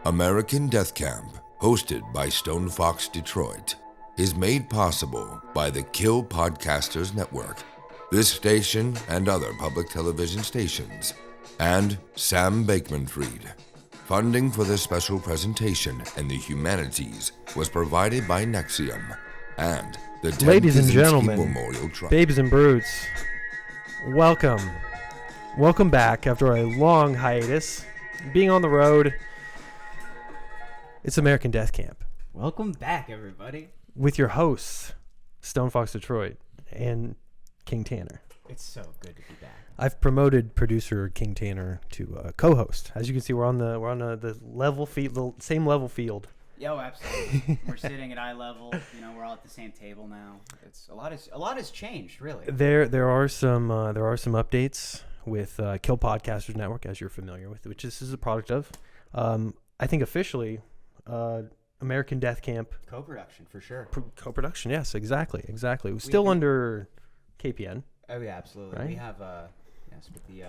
Americandeathcamp, hosted by StonefoxDetroit, is made possible by the Kill Podcasters Network, this station and other public television stations, and Sam Bankman-Fried. Funding for this special presentation and the humanities was provided by Nexium and the Ted Ladies and Kaczynski gentlemen, Memorial Trust. babes and broods, welcome. Welcome back after a long hiatus. Being on the road, it's American Death Camp. Welcome back, everybody. With your hosts, StonefoxDetroit and King Tanner. It's so good to be back. I've promoted producer King Tanner to co-host. As you can see, we're on the level field, the same level field. Yo, absolutely. We're sitting at eye level. You know, we're all at the same table now. It's a lot has changed, really. There are some updates with Kill Podcasters Network, as you're familiar with, which this is a product of. I think officially, American Death Camp Co-production for sure. Co-production, yes, exactly. It was still under KPN. Oh yeah, absolutely. Right? We have yes, with the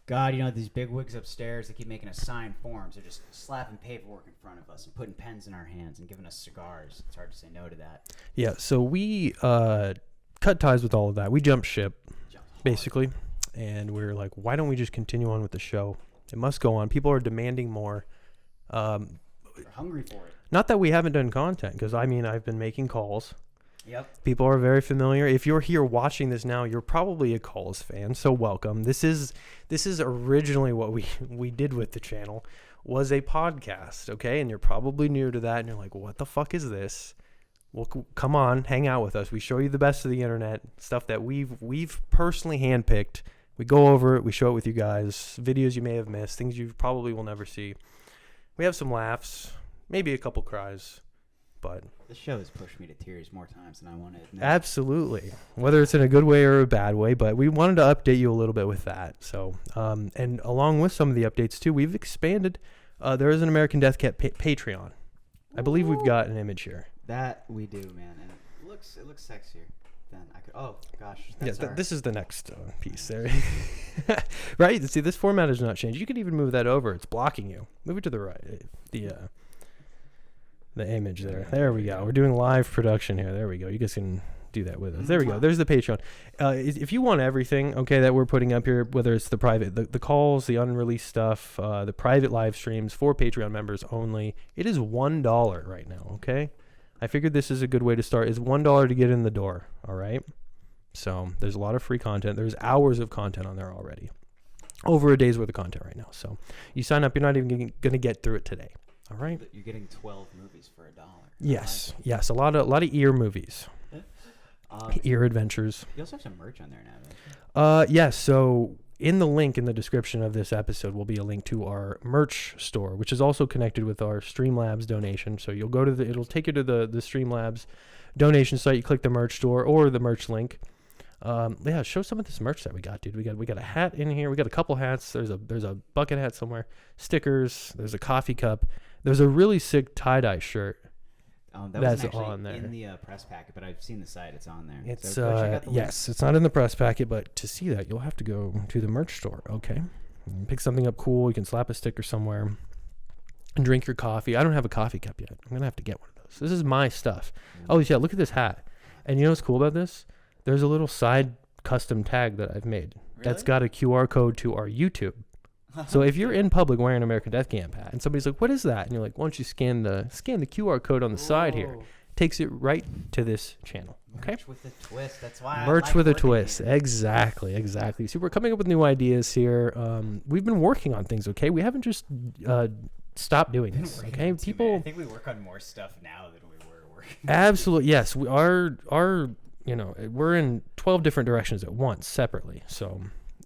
God, you know, these big wigs upstairs, they keep making us sign forms. They're just slapping paperwork in front of us and putting pens in our hands and giving us cigars. It's hard to say no to that. Yeah, so we cut ties with all of that. We jumped ship, basically, and we're like, why don't we just continue on with the show? It must go on. People are demanding more. They're hungry for it. Not that we haven't done content, because I've been making calls. Yep. People are very familiar. If you're here watching this now, you're probably a Calls fan, so welcome. This is originally what we did with the channel, was a podcast, okay? And you're probably new to that, and you're like, what the fuck is this? Well, come on, hang out with us. We show you the best of the internet, stuff that we've personally handpicked. We go over it, we show it with you guys, videos you may have missed, things you probably will never see. We have some laughs, maybe a couple cries, but This show has pushed me to tears more times than I want to admit. absolutely, whether it's in a good way or a bad way, but we wanted to update you a little bit with that. So, and along with some of the updates too, we've expanded. There is an American Death Camp Patreon. I believe we've got an image here. That we do, man, and it looks sexier than I could. Oh gosh, that's this is the next piece there. Right? See, this format has not changed. You can even move that over. It's blocking you. Move it to the right. The image there. There we go. We're doing live production here. There we go. You guys can do that with us. There we go. There's the Patreon. If you want everything, okay, that we're putting up here, whether it's the private, the calls, the unreleased stuff, the private live streams for Patreon members only, it is $1 right now, okay? I figured this is a good way to start. It's $1 to get in the door, all right? So there's a lot of free content. There's hours of content on there already. Over a day's worth of content right now. So you sign up, you're not even going to get through it today. All right. You're getting 12 movies for $1. Yes. A lot of ear movies, ear adventures. You also have some merch on there now, don't you? Yes. So in the link in the description of this episode will be a link to our merch store, which is also connected with our Streamlabs donation. So you'll go to it'll take you to the Streamlabs donation site. You click the merch store or the merch link. Yeah, show some of this merch that we got, dude. We got a hat in here. We got a couple hats. There's a bucket hat somewhere. Stickers. There's a coffee cup. There's a really sick tie-dye shirt. That's on there in the press packet, but I've seen the site. It's on there. It's so go check out the yes, it's not in the press packet, but to see that, you'll have to go to the merch store. Okay, pick something up cool. You can slap a sticker somewhere and drink your coffee. I don't have a coffee cup yet. I'm gonna have to get one of those. This is my stuff. Oh yeah, look at this hat. And you know what's cool about this? There's a little side custom tag that I've made that's got a QR code to our YouTube. So if you're in public wearing an American Death Camp hat and somebody's like, what is that? And you're like, why don't you scan the QR code on the side here? Takes it right to this channel. Okay. Merch with a twist. That's why merch with a twist. Here. Exactly. See, we're coming up with new ideas here. We've been working on things, okay? We haven't just stopped doing this, okay? People, I think we work on more stuff now than we were working. Absolutely. Yes. We are, we're in 12 different directions at once, separately. So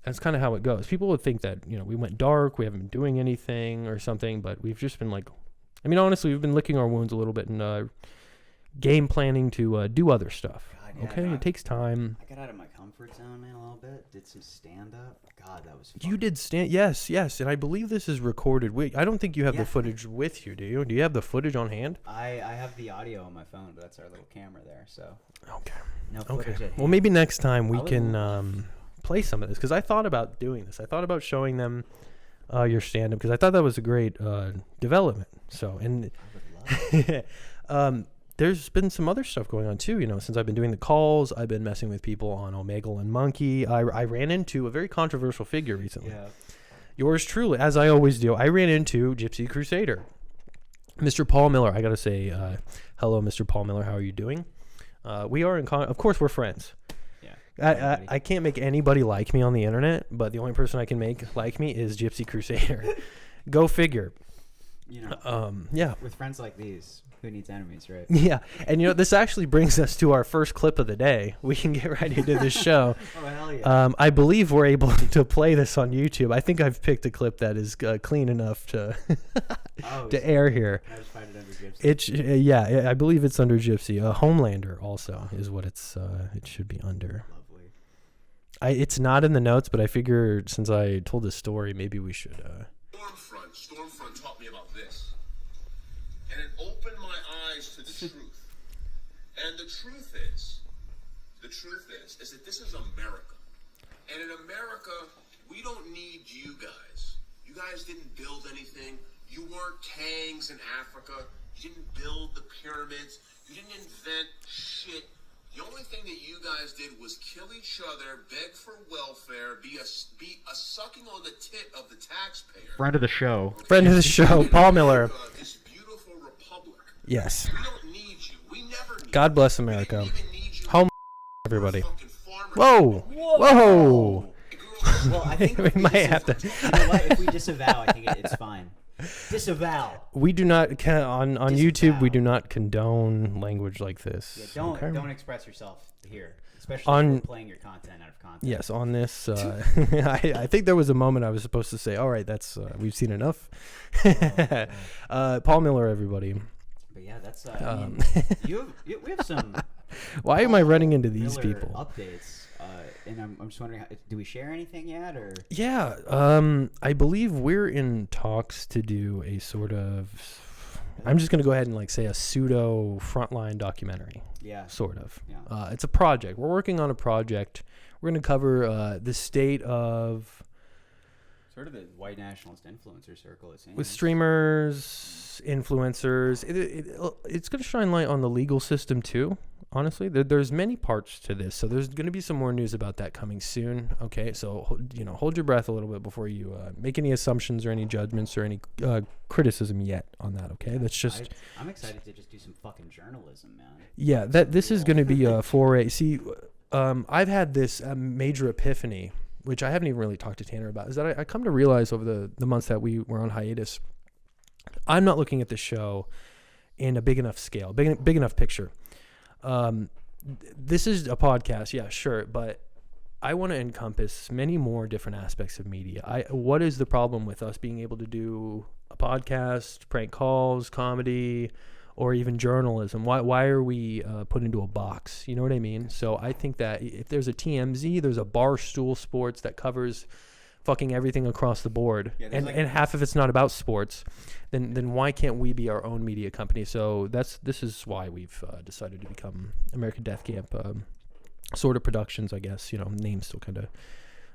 that's kind of how it goes. People would think that, we went dark, we haven't been doing anything or something, but we've just been honestly, we've been licking our wounds a little bit and game planning to do other stuff. God, yeah, it takes time. I got out of my comfort zone, man, a little bit. Did some stand-up. God, that was fun. You did yes, and I believe this is recorded. I don't think you have the footage with you, do you? Do you have the footage on hand? I have the audio on my phone, but that's our little camera there, so. Okay. No footage at hand. Well, maybe next time we can play some of this, because I thought about doing this. I thought about showing them your stand-up, because I thought that was a great development. So, and I would love it. there's been some other stuff going on too. Since I've been doing the calls, I've been messing with people on Omegle and Monkey. I ran into a very controversial figure recently. Yeah. Yours truly, as I always do. I ran into Gypsy Crusader, Mr. Paul Miller. I gotta say, hello, Mr. Paul Miller. How are you doing? We are of course, we're friends. I can't make anybody like me on the internet, but the only person I can make like me is Gypsy Crusader. Go figure. Yeah. With friends like these, who needs enemies, right? Yeah. And this actually brings us to our first clip of the day. We can get right into this show. Oh, hell yeah. I believe we're able to play this on YouTube. I think I've picked a clip that is clean enough to to air here. I just find it under Gypsy. Yeah, I believe it's under Gypsy. Homelander also is what it should be under. Lovely. It's not in the notes, but I figure since I told this story, maybe we should. Stormfront taught me about this, and it opened my eyes to the truth. And the truth is that this is America. And in America, we don't need you guys. You guys didn't build anything. You weren't Kangs in Africa. You didn't build the pyramids. You didn't invent shit. The only thing that you guys did was kill each other, beg for welfare, be a sucking on the tit of the taxpayer. Friend of the show. Okay? Friend of the show, Paul Miller. This beautiful republic. Yes. We don't need you. We never need God bless you. America. We didn't even need you. Home, everybody. Fucking farmers. Whoa! Whoa! Well, I think We might have to. You know what? If we disavow, I think it's fine. Disavow. We do not on Disavow. YouTube. We do not condone language like this. Yeah, okay? don't express yourself here, especially On- if you're playing your content out of context. Yes, on this, I think there was a moment I was supposed to say, "All right, that's we've seen enough." Paul Miller, everybody. But yeah, that's. I mean, we have some. Why am I running into these Miller people? Updates, and I'm just wondering, do we share anything yet, or? Yeah, I believe we're in talks to do a sort of. I'm just gonna go ahead and say a pseudo frontline documentary. Yeah. Sort of. Yeah. It's a project. We're working on a project. We're gonna cover the state of. Sort of the white nationalist influencer circle, it seems. With streamers, influencers, it's going to shine light on the legal system too. Honestly, there's many parts to this, so there's going to be some more news about that coming soon. Okay, so hold your breath a little bit before you make any assumptions or any judgments or any criticism yet on that. Okay, that's just. I'm excited to just do some fucking journalism, man. Yeah, this is going to be a foray. See, I've had this major epiphany, which I haven't even really talked to Tanner about, is that I come to realize over the months that we were on hiatus, I'm not looking at the show in a big enough scale, big enough picture. This is a podcast, yeah, sure, but I want to encompass many more different aspects of media. What is the problem with us being able to do a podcast, prank calls, comedy, or even journalism? Why are we put into a box? You know what I mean? So I think that if there's a TMZ, there's a Barstool Sports that covers fucking everything across the board, and half of it's not about sports, then why can't we be our own media company? So this is why we've decided to become American Deathcamp sort of productions, I guess. Name's still kind of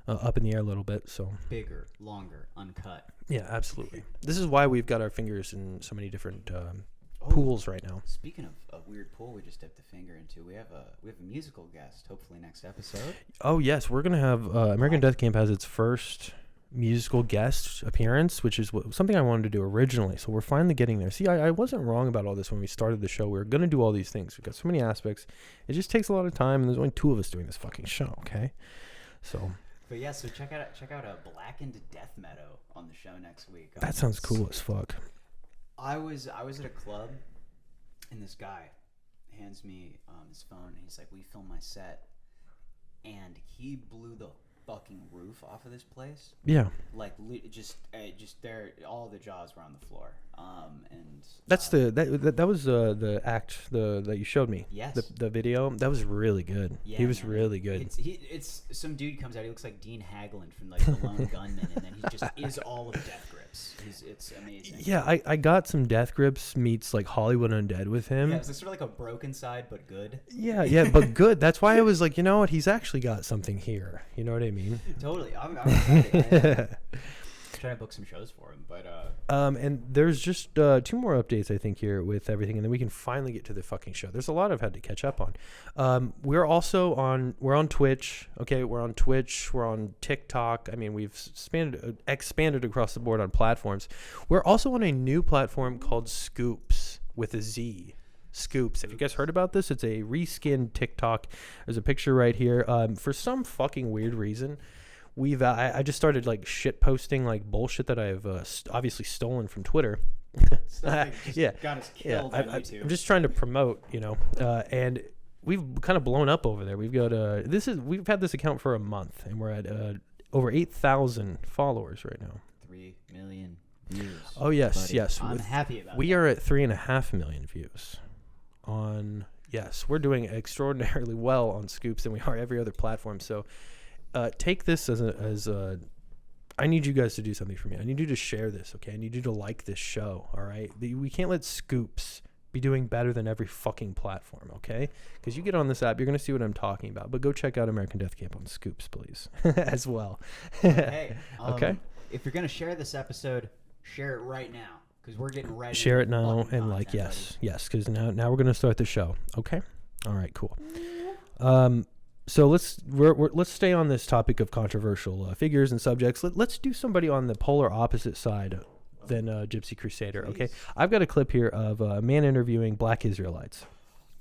up in the air a little bit. So bigger, longer, uncut. Yeah, absolutely. This is why we've got our fingers in so many different pools right now. Speaking of a weird pool we just dipped a finger into, we have a musical guest hopefully next episode. Oh yes, we're gonna have American Deathcamp has its first musical guest appearance, which is something I wanted to do originally. So we're finally getting there. See, I wasn't wrong about all this when we started the show. We were gonna do all these things. We've got so many aspects. It just takes a lot of time, and there's only 2 of us doing this fucking show. Okay, so. But yeah, so check out a Blackened Death Meadow on the show next week. That sounds cool as fuck. I was at a club, and this guy hands me his phone, and he's like, "We film my set," and he blew the fucking roof off of this place. Yeah. Like just there, all the jaws were on the floor. And that's that was the act that you showed me. Yes. The video that was really good. Yeah, he was really good. It's some dude comes out. He looks like Dean Haglund from like The Lone Gunman, and then he just is all of Death Grips. It's amazing. Yeah, I got some Death Grips meets like Hollywood Undead with him. Yeah, it's sort of like a Broken Side but good. Yeah, but good. That's why I was like, you know what? He's actually got something here. You know what I mean? Totally. I'm excited. Trying to book some shows for him, but and there's just 2 more updates I think here with everything, and then we can finally get to the fucking show. There's a lot I've had to catch up on. We're on Twitch. Okay, we're on Twitch. We're on TikTok. I mean, we've expanded across the board on platforms. We're also on a new platform called Scoops with a Z. Scoops. Have you guys heard about this? It's a reskinned TikTok. There's a picture right here. For some fucking weird reason, I just started like shit posting like bullshit that I've obviously stolen from Twitter. got us killed on YouTube. I'm just trying to promote, and we've kind of blown up over there. We've got we've had this account for a month, and we're at over 8,000 followers right now. 3 million views. Oh yes, buddy. yes. I'm happy about. We are at 3.5 million views. We're doing extraordinarily well on Scoops than we are every other platform. So take this as I need you guys to do something for me. I need you to share this, okay? I need you to like this show, all right? We can't let Scoops be doing better than every fucking platform, okay? Because you get on this app, you're going to see what I'm talking about. But go check out American Death Camp on Scoops, please, as well. Hey, okay? If you're going to share this episode, share it right now. Because we're getting ready. Share it now and like yes, because now we're gonna start the show. Okay, all right, cool. So let's stay on this topic of controversial figures and subjects. Let's do somebody on the polar opposite side than Gypsy Crusader. Please. Okay, I've got a clip here of a man interviewing Black Israelites.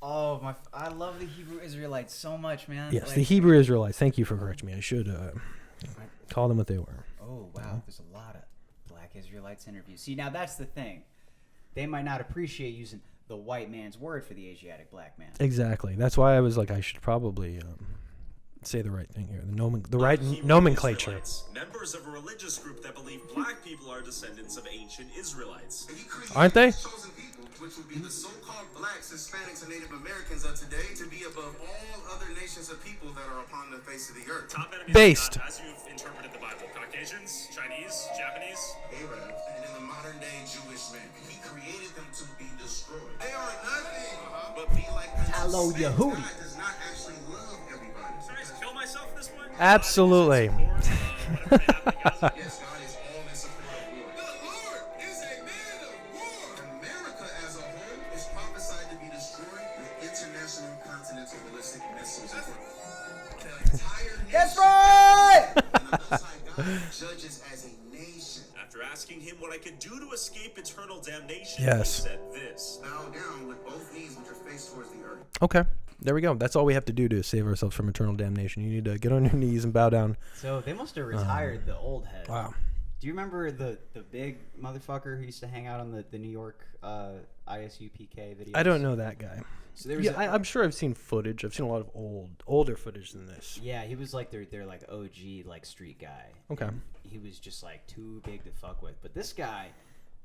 Oh I love the Hebrew Israelites so much, man. Yes, the Hebrew Israelites. Thank you for correcting me. I should call them what they were. Oh wow, there's a lot of Black Israelites interviews. See, now that's the thing. They might not appreciate using the white man's word for the Asiatic black man. Exactly. That's why I was like, I should probably say the right thing here. The right nomenclature. Israelites, members of a religious group that believe black people are descendants of ancient Israelites. Aren't they? Chosen people, which would be the so-called blacks, Hispanics, and Native Americans of today, to be above all other nations of people that are upon the face of the earth. Top enemies Based. of God, as you've interpreted the Bible. Caucasians, Chinese, Japanese. Arab, and in the modern day Jewish man. He created them to be destroyed. They are nothing but be like the Hello, same Yehudi. God does not actually love everybody. Should I just kill myself at this point? Absolutely. Yes, God is all in support of war. The Lord is a man of war. America as a whole is prophesied to be destroyed with international continental ballistic missiles. The entire nation. That's right! And the Most High God judges as a nation. After asking him what I could do to escape eternal damnation, Yes. he said this. Bow down with both knees with your face towards the earth. Okay. There we go. That's all we have to do to save ourselves from eternal damnation. You need to get on your knees and bow down. So they must have retired the old head. Wow. Do you remember the big motherfucker who used to hang out on the New York ISUPK videos? I don't know that guy. So there was Yeah, I'm sure I've seen footage. I've seen a lot of older footage than this. yeah, he was like their like OG like street guy. Okay. He was just like too big to fuck with. But this guy,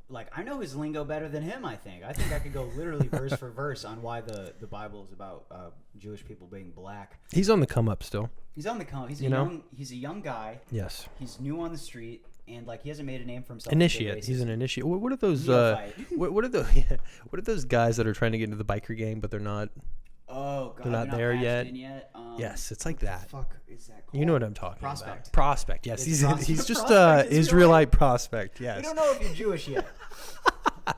like, I know his lingo better than him. I think I could go literally verse for verse on why the Bible is about Jewish people being black. He's on the come up still. He's on the come. He's a young guy. Yes. He's new on the street, and like he hasn't made a name for himself. Initiate. He's an initiate. What are those? Neophyte. What are the? What are those guys that are trying to get into the biker gang, but they're not? Oh God, They're not there patched yet. in yet. Yes, it's like that. Fuck is that called? You know what I'm talking Prospect. about. Prospect. Yes, It's he's just Prospect, it's Israelite prospect. Yes. We don't know if you're Jewish yet.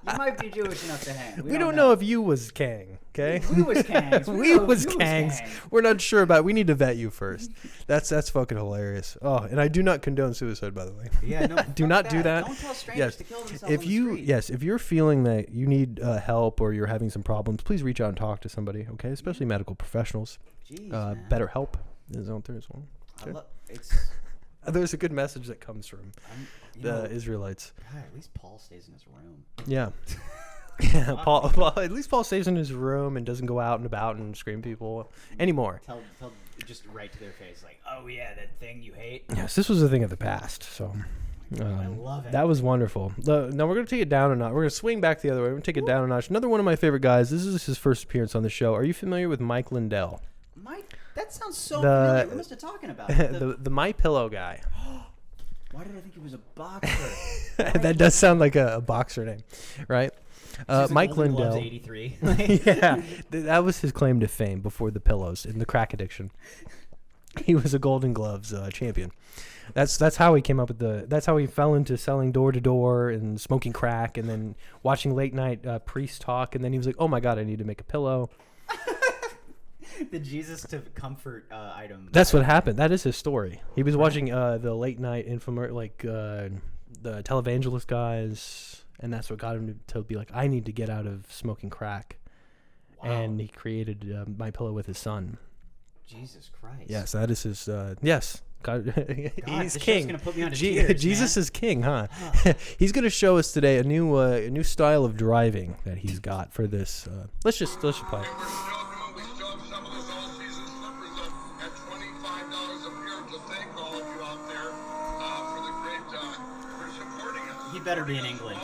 You might be Jewish enough to hang. We don't know if you was Kang. Okay. We was Kangs. We was Kangs. We're not sure about. We need to vet you first. That's fucking hilarious. Oh, and I do not condone suicide, by the way. Yeah, no. Do not do that. Don't tell strangers Yes. to kill themselves If on the you street. if you're feeling that you need help or you're having some problems, please reach out and talk to somebody. Okay, especially medical professionals. Jeez, man. BetterHelp is out there as well. It's. There's a good message that comes from You the know, Israelites. God, at least Paul stays in his room. Yeah. Yeah, Paul. At least Paul stays in his room and doesn't go out and about and scream at people anymore. Tell just right to their face, like, oh yeah, that thing you hate. Yes, this was a thing of the past. So I love it. that was wonderful. Now we're gonna take it down a notch. We're gonna swing back the other way. We're gonna take it down a notch. Another one of my favorite guys. This is his first appearance on the show. Are you familiar with Mike Lindell? Mike, that sounds so familiar. We must have talking about it. the My Pillow guy. Why did I think he was a boxer? That does sound like a boxer name, right? Mike Lindell. 83. Yeah, that was his claim to fame before the pillows and the crack addiction. He was a Golden Gloves champion. That's how he came up with that's how he fell into selling door to door and smoking crack and then watching late night priest talk, and then he was like, oh my god, I need to make a pillow. The Jesus to comfort item. That's what happened. That is his story. He was watching the late night infomer, like the televangelist guys, and that's what got him to be like, I need to get out of smoking crack. Wow. And he created My Pillow with his son. Jesus Christ. Yes, that is his. Yes. God, he's king. Gonna put me on tears, Jesus man. is king, huh? He's going to show us today a new style of driving that he's got for this. Let's just play. He better be in England.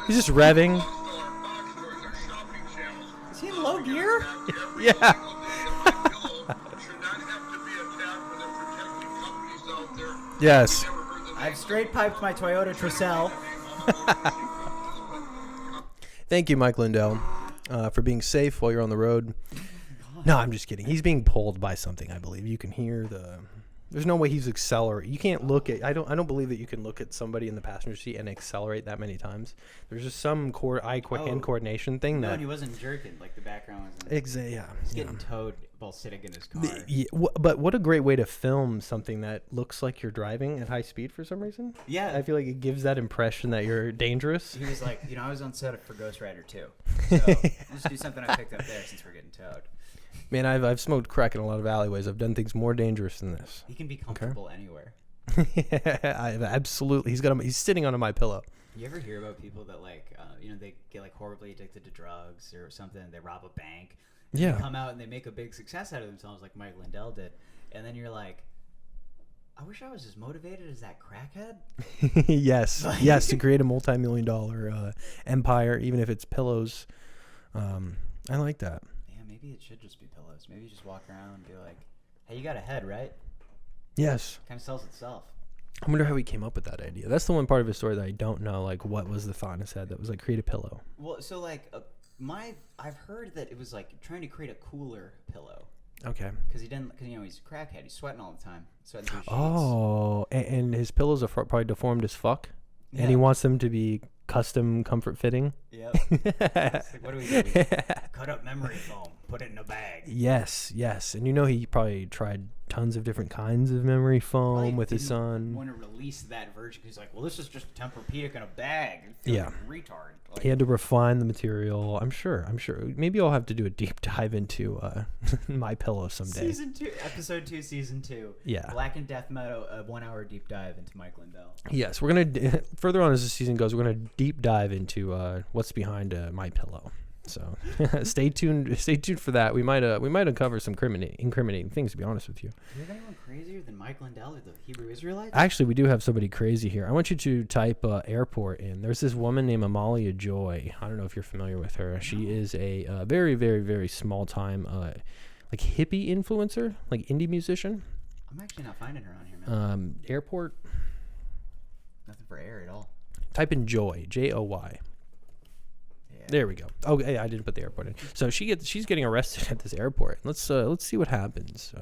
He's just revving. Is he in low gear? Yeah. Yes. I've straight piped my Toyota Tercel. Thank you, Mike Lindell, for being safe while you're on the road. No, I'm just kidding. He's being pulled by something, I believe. You can hear there's no way he's accelerating. You can't look at. I don't believe that you can look at somebody in the passenger seat and accelerate that many times. There's just some hand coordination thing that. No, he wasn't jerking. Like the background wasn't. Exactly. Yeah. He's getting towed while sitting in his car. But what a great way to film something that looks like you're driving at high speed for some reason. Yeah. I feel like it gives that impression that you're dangerous. He was like, I was on set for Ghost Rider 2. So let's do something I picked up there since we're getting towed. Man, I've smoked crack in a lot of alleyways. I've done things more dangerous than this. He can be comfortable anywhere. Yeah, absolutely. He's sitting on My Pillow. You ever hear about people that they get like horribly addicted to drugs or something? They rob a bank. Yeah. They come out and they make a big success out of themselves, like Mike Lindell did, and then you're like, I wish I was as motivated as that crackhead. Yes, yes, to create a multi-million-dollar empire, even if it's pillows. I like that. Yeah, maybe it should just be pillows. Maybe you just walk around and be like, hey, you got a head, right? Yes. Kind of sells itself. I wonder how he came up with that idea. That's the one part of his story that I don't know. Like, what was the thought in his head that was like, create a pillow? Well, so like, I've heard that it was like trying to create a cooler pillow. Okay. Because he's a crackhead. He's sweating all the time. Sweating through his sheets. Oh, and his pillows are probably deformed as fuck. Yeah. And he wants them to be custom comfort fitting. Yep. It's like, what do we do? We cut up memory foam, put it in a bag. Yes. And he probably tried tons of different kinds of memory foam with his son. Want to release that version because he's like, well, this is just Tempur-Pedic in a bag. Yeah. Like a retard. Like, he had to refine the material. I'm sure. Maybe I'll have to do a deep dive into My Pillow someday. Season 2, episode 2, season 2. Yeah. Black and Death Meadow, a 1-hour deep dive into Mike Lindell. Yes, we're gonna further on as the season goes. We're gonna deep dive into what's behind My Pillow. So stay tuned for that. We might uncover some incriminating things. To be honest with you. Do you have anyone crazier than Mike Lindell or the Hebrew Israelites? Actually, we do have somebody crazy here. I want you to type airport in. There's this woman named Amalia Joy. I don't know if you're familiar with her. She is a very, very, very small time like hippie influencer, like indie musician. I'm actually not finding her on here, man. Airport. Nothing for air at all. Type in Joy, Joy. Yeah. There we go. Oh, hey, I didn't put the airport in. So she's getting arrested at this airport. Let's see what happens.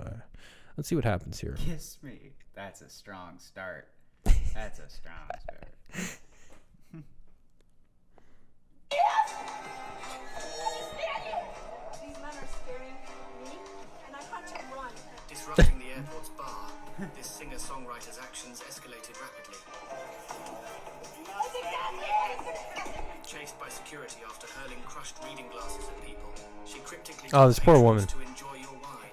Let's see what happens here. Kiss me. That's a strong start. That's a strong start. These men are scaring me, and I had to run. Disrupting the airport's bar, this singer-songwriter's actions escalated rapidly. Chased by security after hurling crushed reading glasses at people, she cryptically Oh, this poor woman. to enjoy your wine,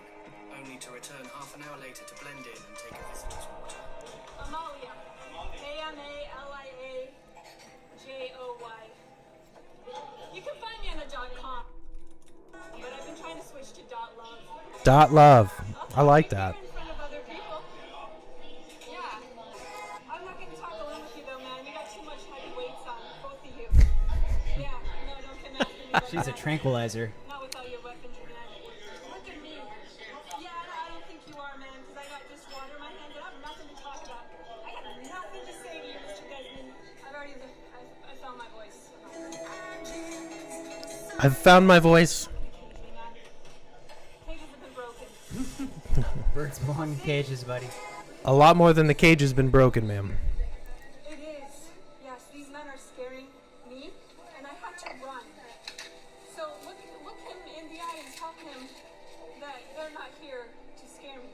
only to return half an hour later to blend in and take a visitor's water. Amalia. AMALIAJOY. You can find me on a .com, but I've been trying to switch to .love. .love. I like that. In front of other people. Yeah. I'm not going to talk alone with you though, man. You got too much heavy weights on, both of you. Yeah, no, don't come after me. She's a tranquilizer. Not with all your weapons, man. Look at me. Yeah, I don't think you are, man, because I got just water in my hand, and I have nothing to talk about. I got nothing to say to you, Mr. Desmond. I found my voice. I've found my voice. Cages have been broken. Birds belong in cages, buddy. A lot more than the cage has been broken, ma'am. It is. Yes, these men are scaring me, and I had to run. So look him in the eye and tell him that they're not here to scare me.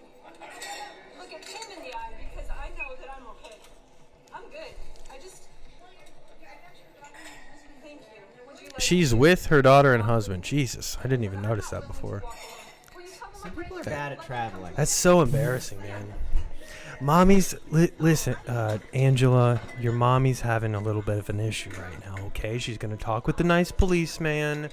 Look at him in the eye because I know that I'm okay. I'm good. Thank you. Would you like She's with her daughter and husband. Jesus, I didn't even notice that before. Some people are bad at traveling. That's so embarrassing, man. Mommy's, listen, Angela, your mommy's having a little bit of an issue right now, okay? She's going to talk with the nice policeman,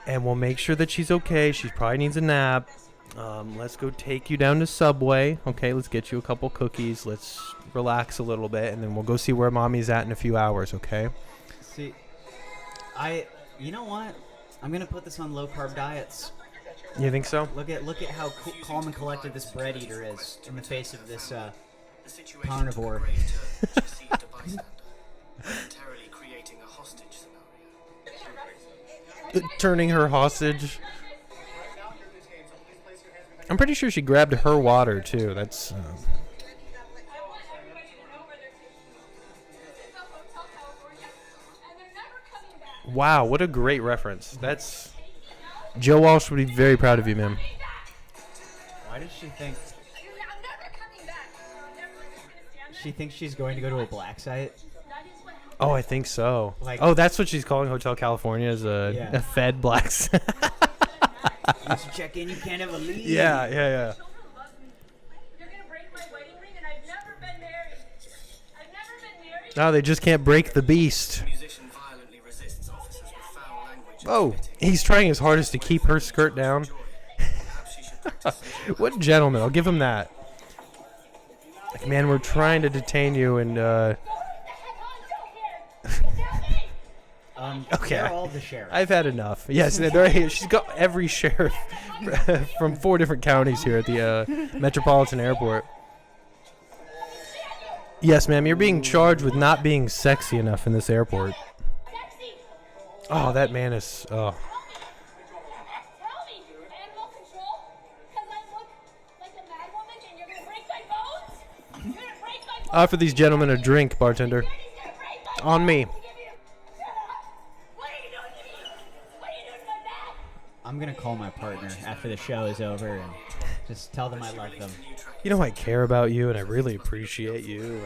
and we'll make sure that she's okay. She probably needs a nap. Let's go take you down to Subway, okay? Let's get you a couple cookies. Let's relax a little bit, and then we'll go see where mommy's at in a few hours, okay? See, you know what? I'm going to put this on low-carb diets. You think so? Look at how calm and collected this bread eater is in the face of this The situation carnivore. took a grave turn when she seized a bystander, momentarily creating a hostage scenario. Turning her hostage. I'm pretty sure she grabbed her water, too. That's... I want everybody to know where they're taking me. It's a Hotel California, and they're never coming back. Wow, what a great reference. That's... Joe Walsh would be very proud of you, ma'am. Why does she think... I'm never coming back. She thinks she's going to go to a black site? Oh, I think so. Like- Oh, that's what she's calling Hotel California, as Yeah. a Fed blacks. Once you check in, you can't have a lead. yeah. You're gonna break my wedding ring, and I've never been married. No, they just can't break the beast. The musician violently resists officers with foul language. and Oh, spitting. he's trying his hardest to keep her skirt down. Perhaps she should practice What gentleman. I'll give him that. Like, man, we're trying to detain you, and, Okay. They're all the sheriff. I've had enough. Yes, she's got every sheriff from 4 different counties here at the Metropolitan Airport. Yes, ma'am, you're being charged with not being sexy enough in this airport. Oh, that man is... Oh. Tell me, animal control, because I look like a mad woman and you're going to break my bones? You're going to break my bones? Offer these gentlemen a drink, bartender. Daddy's going to break my On me. bones to give you- Shut up! What are you doing to me? What are you doing to my back? I'm going to call my partner after the show is over and just tell them I love them. You know I care about you, and I really appreciate you.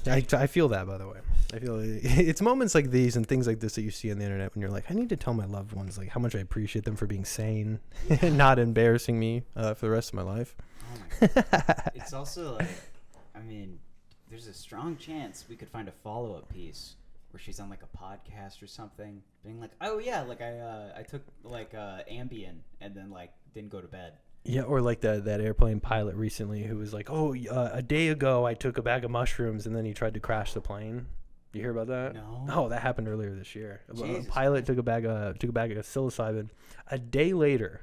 And I feel that, by the way. I feel it's moments like these and things like this that you see on the internet when you're like, I need to tell my loved ones like how much I appreciate them for being sane and not embarrassing me for the rest of my life. Oh my God. It's also like, I mean, there's a strong chance we could find a follow-up piece where she's on like a podcast or something, being like, oh yeah, like I took like Ambien and then like didn't go to bed. Yeah, or like that airplane pilot recently who was like, oh, a day ago I took a bag of mushrooms and then he tried to crash the plane. You hear about that? No. Oh, that happened earlier this year. A Jesus. pilot took a bag of psilocybin. A day later,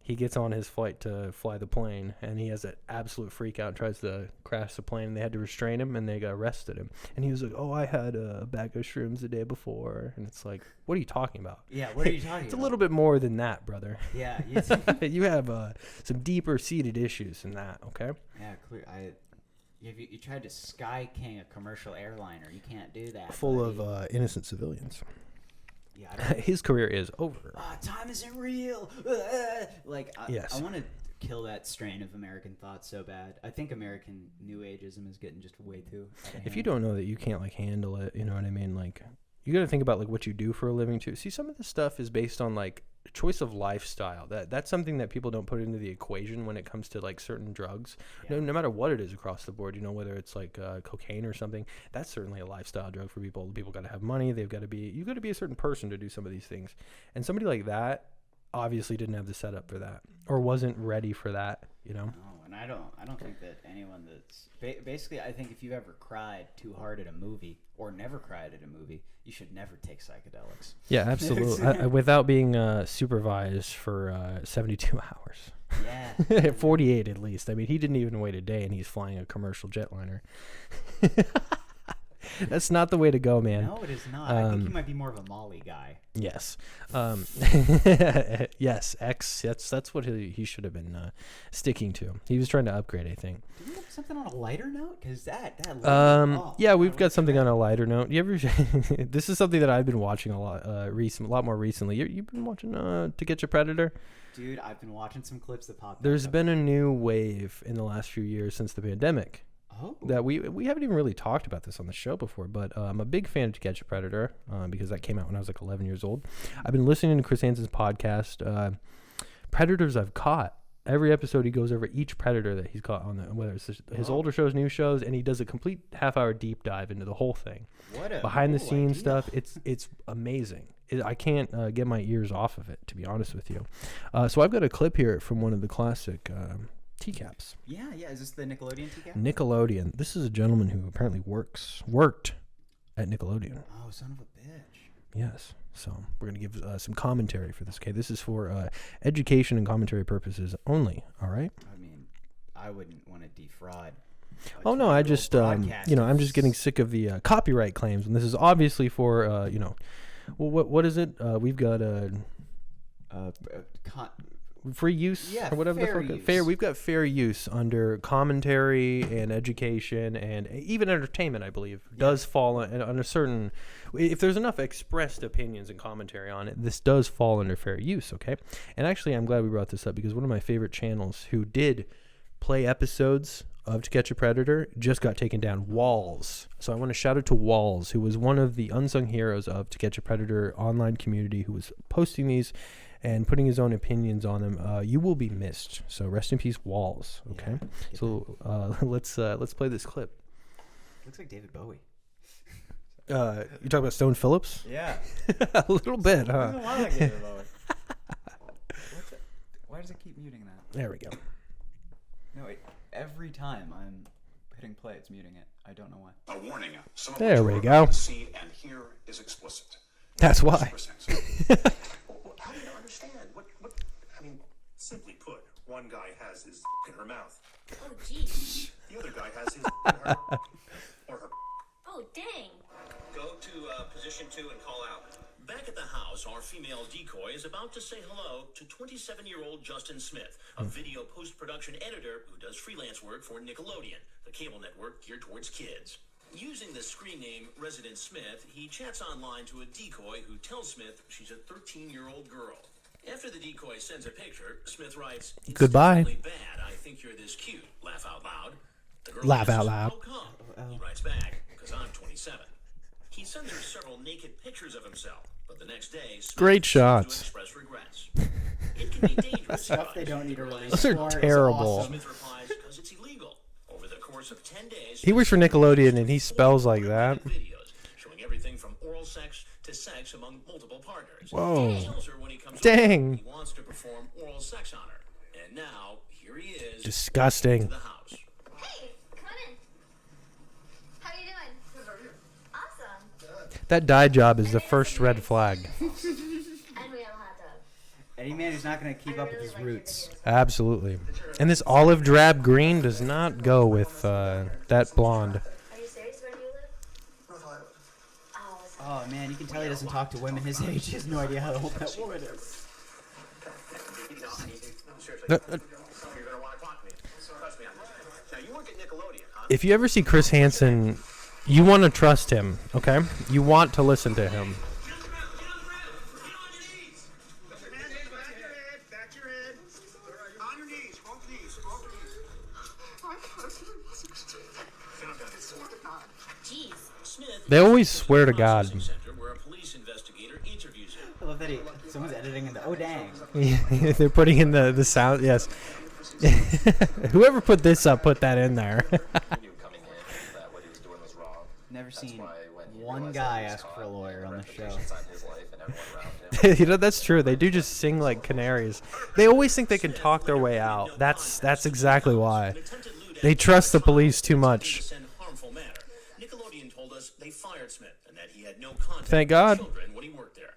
he gets on his flight to fly the plane, and he has an absolute freak out and tries to crash the plane. And they had to restrain him, and they arrested him. And he was like, oh, I had a bag of shrooms the day before. And it's like, what are you talking about? Yeah, what are you talking It's a about? little bit more than that, brother. Yeah, You have some deeper-seated issues than that, okay? yeah, clear. You tried to Sky King a commercial airliner. You can't do that. Full buddy. of innocent civilians. Yeah, I don't, His career is over. time isn't real. Like, Yes. I want to kill that strain of American thought so bad. I think American New Ageism is getting just way too out of If you hand. don't know that you can't like handle it, you know what I mean? Like, you got to think about like what you do for a living too. See, some of this stuff is based on like choice of lifestyle. That's something that people don't put into the equation when it comes to like certain drugs. Yeah. No matter what it is across the board, you know, whether it's like cocaine or something, that's certainly a lifestyle drug for people. People got to have money. You've got to be a certain person to do some of these things. And somebody like that obviously didn't have the setup for that or wasn't ready for that, you know? No, and I don't think that anyone that's basically, I think if you ever cried too hard at a movie or never cried at a movie, you should never take psychedelics. Yeah, absolutely. Without being supervised for 72 hours. Yeah. 48 at least. I mean, he didn't even wait a day, and he's flying a commercial jetliner. That's not the way to go, man. No, it is not. I think you might be more of a Molly guy. Yes. Yes, X. That's what he should have been sticking to. He was trying to upgrade, I think. Do we have something on a lighter note? Because that yeah, we've got something on a lighter note. You ever? This is something that I've been watching a lot more recently. You've been watching To Catch a Predator? Dude, I've been watching some clips that popped. There's been a new wave in the last few years since the pandemic. Oh. That we haven't even really talked about this on the show before, but I'm a big fan of To Catch a Predator because that came out when I was like 11 years old. I've been listening to Chris Hansen's podcast, Predators I've Caught. Every episode he goes over each predator that he's caught on whether it's his older shows, new shows, and he does a complete half-hour deep dive into the whole thing. What a behind the cool scenes idea. stuff. It's amazing. I can't get my ears off of it, to be honest with you. So I've got a clip here from one of the classic TCAPs. Yeah. Is this the Nickelodeon TCAP? Nickelodeon. This is a gentleman who apparently worked at Nickelodeon. Oh, son of a bitch. Yes. So we're going to give some commentary for this. Okay, this is for education and commentary purposes only. All right. I mean, I wouldn't want to defraud. Oh no, I just I'm just getting sick of the copyright claims, and this is obviously for well, what is it? We've got free use or whatever the fuck. Fair. We've got fair use under commentary and education and even entertainment. I believe does fall on a certain. If there's enough expressed opinions and commentary on it, this does fall under fair use. Okay, and actually, I'm glad we brought this up because one of my favorite channels who did play episodes of To Catch a Predator just got taken down. Walls. So I want to shout out to Walls, who was one of the unsung heroes of To Catch a Predator online community, who was posting these and putting his own opinions on them. You will be missed. So rest in peace, Walls. Okay. Yeah, so let's play this clip. Looks like David Bowie. You talking about Stone Phillips? Yeah. A little bit, huh? Doesn't look like David Bowie. Why does it keep muting that? There we go. No, every time I'm hitting play, it's muting it. I don't know why. A warning. Some of There what we you're go. about to see and hear is explicit. That's why. How do you understand? What? I mean, simply put, one guy has his in her mouth. Oh, geez. The other guy has his in her or her. Oh, dang. Go to position 2 and call out. Back at the house, our female decoy is about to say hello to 27-year-old Justin Smith, a video post-production editor who does freelance work for Nickelodeon, the cable network geared towards kids. Using the screen name Resident Smith, he chats online to a decoy who tells Smith she's a 13-year-old girl. After the decoy sends a picture, Smith writes, "It's Goodbye. really bad. I think you're this cute. Laugh out loud." The girl Laugh out asks, loud. "How come?" He writes back, "Because I'm 27." He sends her several naked pictures of himself, but the next day, Smith Great seems shots. to express regrets. It can be dangerous. Stuff they don't need to release. Those are for is terrible. awesome. Smith replies, "Because it's illegal." Over the course of 10 days, He works for Nickelodeon and he spells like that. videos showing everything from oral sex to sex among multiple partners. Whoa. He tells her when he comes Dang. home, he wants to perform oral sex on her. And now, here he is. Disgusting. To the house. Hey, come on in. How you doing? Awesome. That dye job is the first red flag. And we have a hot dog. Any man who's not going to keep up with his roots. Absolutely. And this olive drab green does not go with that blonde. Are you serious? Where do you live? Oh, Oh man, you can tell he doesn't talk to women his age. He has no idea how old that woman is. Seriously, you're going to want to talk to me. Trust me on this. Now, you work at Nickelodeon, huh? If you ever see Chris Hansen, you want to trust him, okay? You want to listen to him. Back your head. On your knees. Both knees. jeez. Smith They always swear to God. center where a police investigator interviews him. I love that someone's editing in the. Oh dang! They're putting in the sound. Yes. Whoever put this up, put that in there. Never seen one guy ask for a lawyer on the show. You know, that's true. They do just sing like canaries. They always think they can talk their way out. That's exactly why. They trust the police too much. Nickelodeon told us they fired Smith and that he had no contact Thank God. with children when he worked there.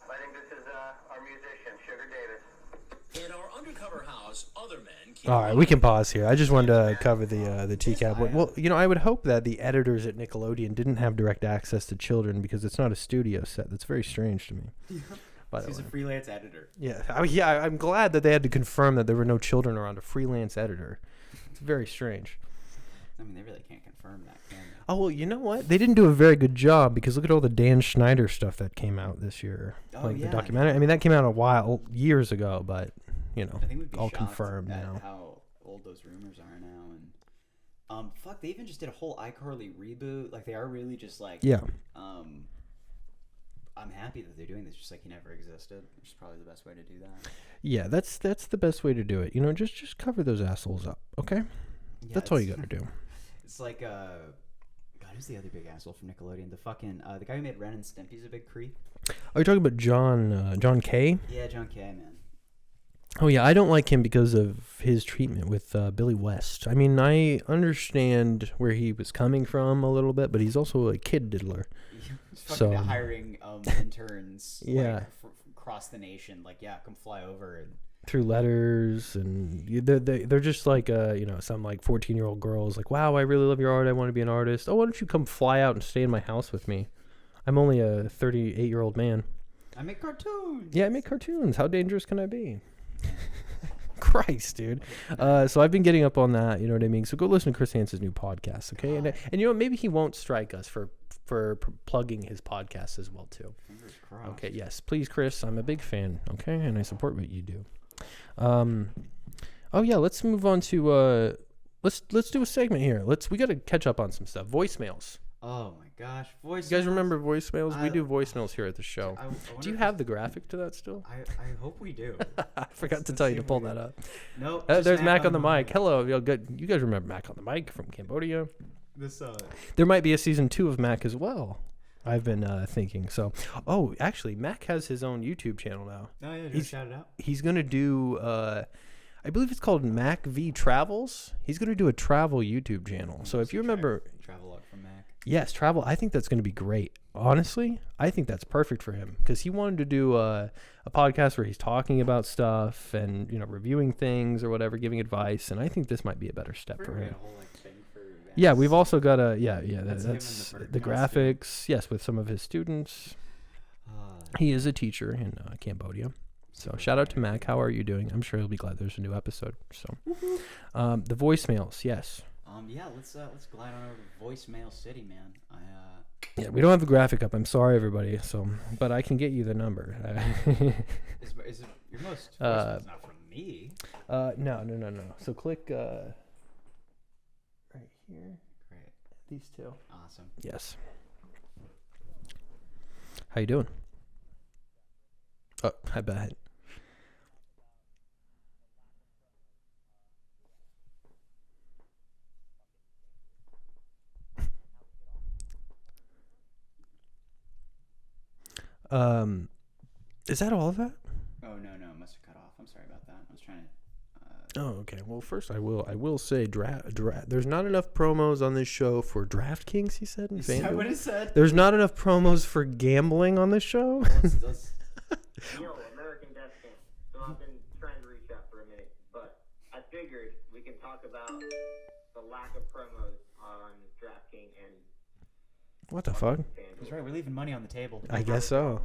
I think this is our musician, Sugar Davis. And our undercover undercover house, other men keep All right, we can pause here. I just wanted to cover the TCAP one. Well, I would hope that the editors at Nickelodeon didn't have direct access to children because it's not a studio set. That's very strange to me. He's a freelance editor. Yeah, I'm glad that they had to confirm that there were no children around a freelance editor. It's very strange. I mean, they really can't confirm that, can they? Oh, well, you know what? They didn't do a very good job because look at all the Dan Schneider stuff that came out this year. The documentary. I mean, that came out years ago, but, I think we'd be all shocked confirmed at now. how old those rumors are now. And fuck, they even just did a whole iCarly reboot. Like, they are really just like... Yeah. I'm happy that they're doing this, just like he never existed, which is probably the best way to do that. Yeah, that's the best way to do it. Just cover those assholes up, okay? Yeah, that's all you got to do. It's like, God, who's the other big asshole from Nickelodeon? The fucking, the guy who made Ren and Stimpy's a big creep. Are you talking about John Kay? Yeah, John Kay, man. Oh, yeah, I don't like him because of his treatment with Billy West. I mean, I understand where he was coming from a little bit, but he's also a kid diddler. He's fucking hiring interns yeah. across the nation. Like, yeah, come fly over. And through letters, and they're just like, some like 14-year-old girls like, wow, I really love your art. I want to be an artist. Oh, why don't you come fly out and stay in my house with me? I'm only a 38-year-old man. I make cartoons. Yeah, I make cartoons. How dangerous can I be? Christ, dude. So I've been getting up on that, you know what I mean? So go listen to Chris Hansen's new podcast, okay? And maybe he won't strike us for plugging his podcast as well, too. Fingers crossed. Okay, yes. Please, Chris, I'm a big fan, okay? And I support what you do. Oh, yeah, let's move on to... Let's do a segment here. We got to catch up on some stuff. Voicemails. Oh, my gosh. Voicemails. You guys remember voicemails? We do voicemails here at the show. Do you have the graphic to that still? I hope we do. I forgot to tell you to pull that up. Nope. There's Mac on the mic. Hello. You guys remember Mac on the mic from Cambodia? There might be a season 2 of Mac as well. I've been thinking. So, actually, Mac has his own YouTube channel now. Oh, yeah. Just shout it out. He's going to do... I believe it's called Mac V Travels. He's going to do a travel YouTube channel. So if you remember... Travel log from Mac. Yes, travel. I think that's going to be great. Honestly, I think that's perfect for him because he wanted to do a podcast where he's talking about stuff and, reviewing things or whatever, giving advice. And I think this might be a better step for him. Yeah, we've also got that's the graphics. Yes, with some of his students. He is a teacher in Cambodia. So shout out to Mac. How are you doing? I'm sure he'll be glad there's a new episode. So, the voicemails, yes. Yeah, let's glide on over to Voicemail City, man. Yeah, we don't have the graphic up. I'm sorry, everybody. So, but I can get you the number. Is it your most voicemail's not from me? No. So click right here. Great. These two. Awesome. Yes. How you doing? Oh, I bet. Is that all of that? Oh, no, it must have cut off. I'm sorry about that. I was trying to... Oh, okay. Well, first I will say there's not enough promos on this show for DraftKings, he said. Is that what it said? There's not enough promos for gambling on this show. Yo, Americandeathcamp. So I've been trying to reach out for a minute, but I figured we can talk about the lack of promos on DraftKings and... What the fuck? That's right. We're leaving money on the table. I guess so.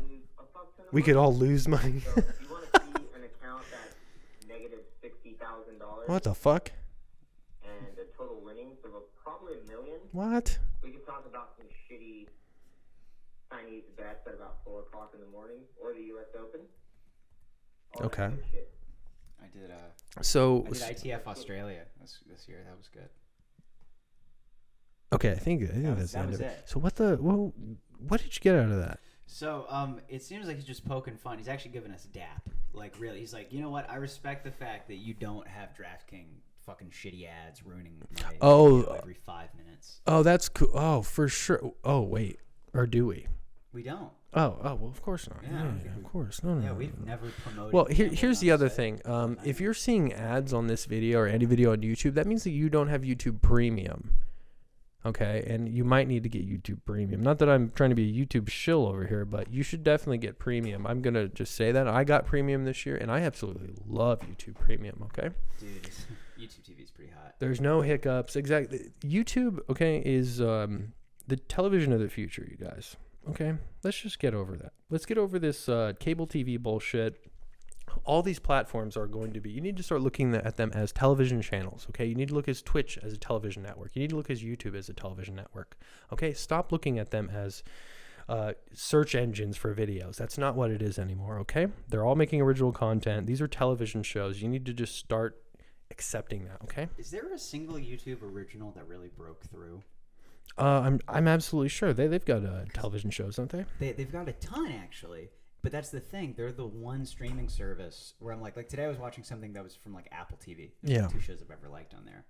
We could all lose money. So if you want to see an account that's negative $60,000... What the fuck? And a total winnings of probably $1 million... What? We could talk about some shitty Chinese bets at about 4 o'clock in the morning, or the U.S. Open. Okay. I did ITF Australia this year. That was good. Okay, I think that's the end of it. So what did you get out of that? So it seems like he's just poking fun. He's actually giving us dap. Like, really, he's like, you know what? I respect the fact that you don't have DraftKings fucking shitty ads ruining my video every 5 minutes. Oh, that's cool. Oh, for sure. Oh, wait. Or do we? We don't. Oh, well, of course not. Yeah, of course. No. Yeah, we've never promoted. Well, here's the other thing. If you're seeing ads on this video or any video on YouTube, that means that you don't have YouTube Premium. Okay, and you might need to get YouTube Premium. Not that I'm trying to be a YouTube shill over here, but you should definitely get Premium. I'm going to just say that. I got Premium this year, and I absolutely love YouTube Premium, okay? Dude, YouTube TV is pretty hot. There's no hiccups. Exactly. YouTube, okay, is the television of the future, you guys. Okay? Let's just get over that. Let's get over this cable TV bullshit. All these platforms are going to be, you need to start looking at them as television channels, okay? You need to look at Twitch as a television network. You need to look at YouTube as a television network, okay? Stop looking at them as search engines for videos. That's not what it is anymore, okay? They're all making original content. These are television shows. You need to just start accepting that, okay? Is there a single YouTube original that really broke through? I'm absolutely sure. They've got television shows, don't they? They've got a ton, actually. But that's the thing. They're the one streaming service where I'm like today I was watching something that was from like Apple TV. There's like 2 shows I've ever liked on there.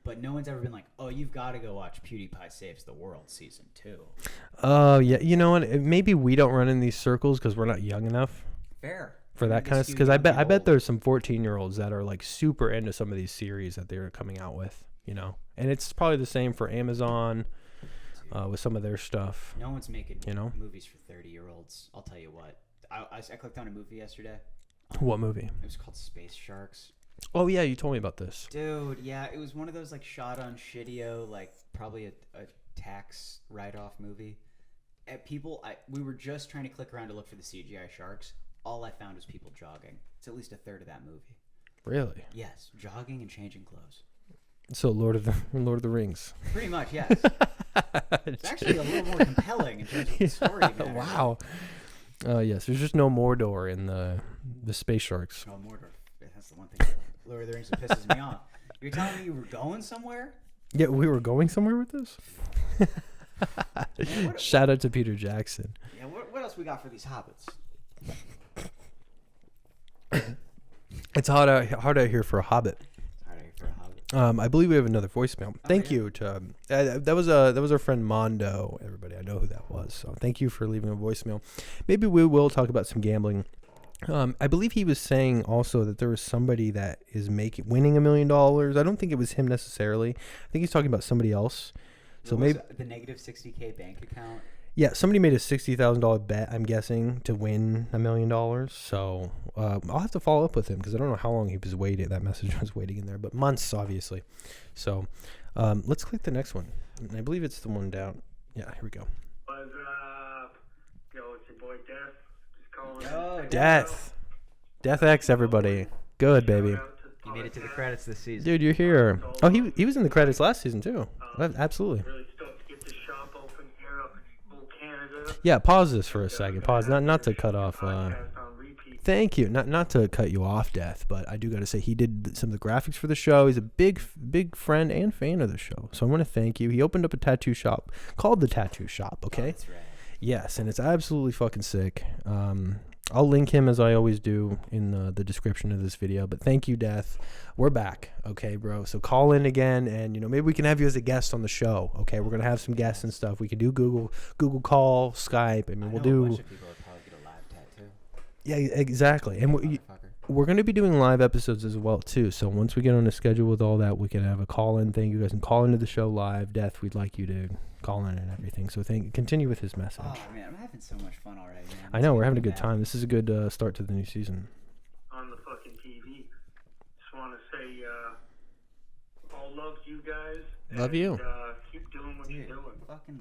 But no one's ever been like, oh, you've got to go watch PewDiePie Saves the World Season 2. Oh, yeah. You know what? Maybe we don't run in these circles because we're not young enough. Fair. For that kind of, because I bet there's some 14-year-olds that are like super into some of these series that they're coming out with, you know. And it's probably the same for Amazon with some of their stuff. No one's making movies for 30-year-olds. I'll tell you what. I clicked on a movie yesterday. What movie? It was called Space Sharks. Oh yeah, you told me about this. Dude, yeah, it was one of those like shot on Shittio, like probably a tax write-off movie. We were just trying to click around to look for the CGI sharks. All I found was people jogging. It's at least a third of that movie. Really? Yes, jogging and changing clothes. So Lord of the Rings. Pretty much, yes. It's actually a little more compelling in terms of the story. Matter. Wow. Yes, there's just no Mordor in the Space Sharks. No Mordor. That's the one thing Lord of the Rings that pisses me off. You're telling me you were going somewhere? Yeah, we were going somewhere with this? Shout out to Peter Jackson. Yeah, what else we got for these hobbits? It's hard out here for a hobbit. I believe we have another voicemail. Thank you to that was our friend Mondo. Everybody, I know who that was. So thank you for leaving a voicemail. Maybe we will talk about some gambling. I believe he was saying also that there was somebody that is winning $1 million. I don't think it was him necessarily. I think he's talking about somebody else. So maybe the negative $60K bank account. Yeah, somebody made a $60,000 bet, I'm guessing, to win $1 million. So I'll have to follow up with him because I don't know how long he was waiting. That message was waiting in there, but months, obviously. So let's click the next one. And I believe it's the one down. Yeah, here we go. What's up? Yo, it's your boy Death. Just calling. Deth.exe, everybody. Good, baby. You made it to the credits this season. Dude, you're here. Oh, he was in the credits last season, too. Absolutely. Really stoked to get this shop open here up in old Canada. Yeah, pause this for a second. Pause. Not to cut off. Thank you. Not to cut you off, Death, but I do got to say he did some of the graphics for the show. He's a big friend and fan of the show. So I want to thank you. He opened up a tattoo shop called The Tattoo Shop, okay? Oh, that's right. Yes, and it's absolutely fucking sick. I'll link him as I always do in the description of this video. But thank you, Death. We're back, okay, bro? So call in again, and maybe we can have you as a guest on the show, okay? We're gonna have some guests and stuff. We can do Google Call, Skype. I mean, we'll do. A bunch of people would probably get a live tattoo. Yeah, exactly. And we're going to be doing live episodes as well, too. So once we get on a schedule with all that, we can have a call-in thing. You guys can call into the show live. Death, we'd like you to call in and everything. So continue with his message. Oh, man, I'm having so much fun already, man. I know, we're having a good time. This is a good start to the new season. On the fucking TV. Just want to say, all love to you guys. Love you. Keep doing what you're doing.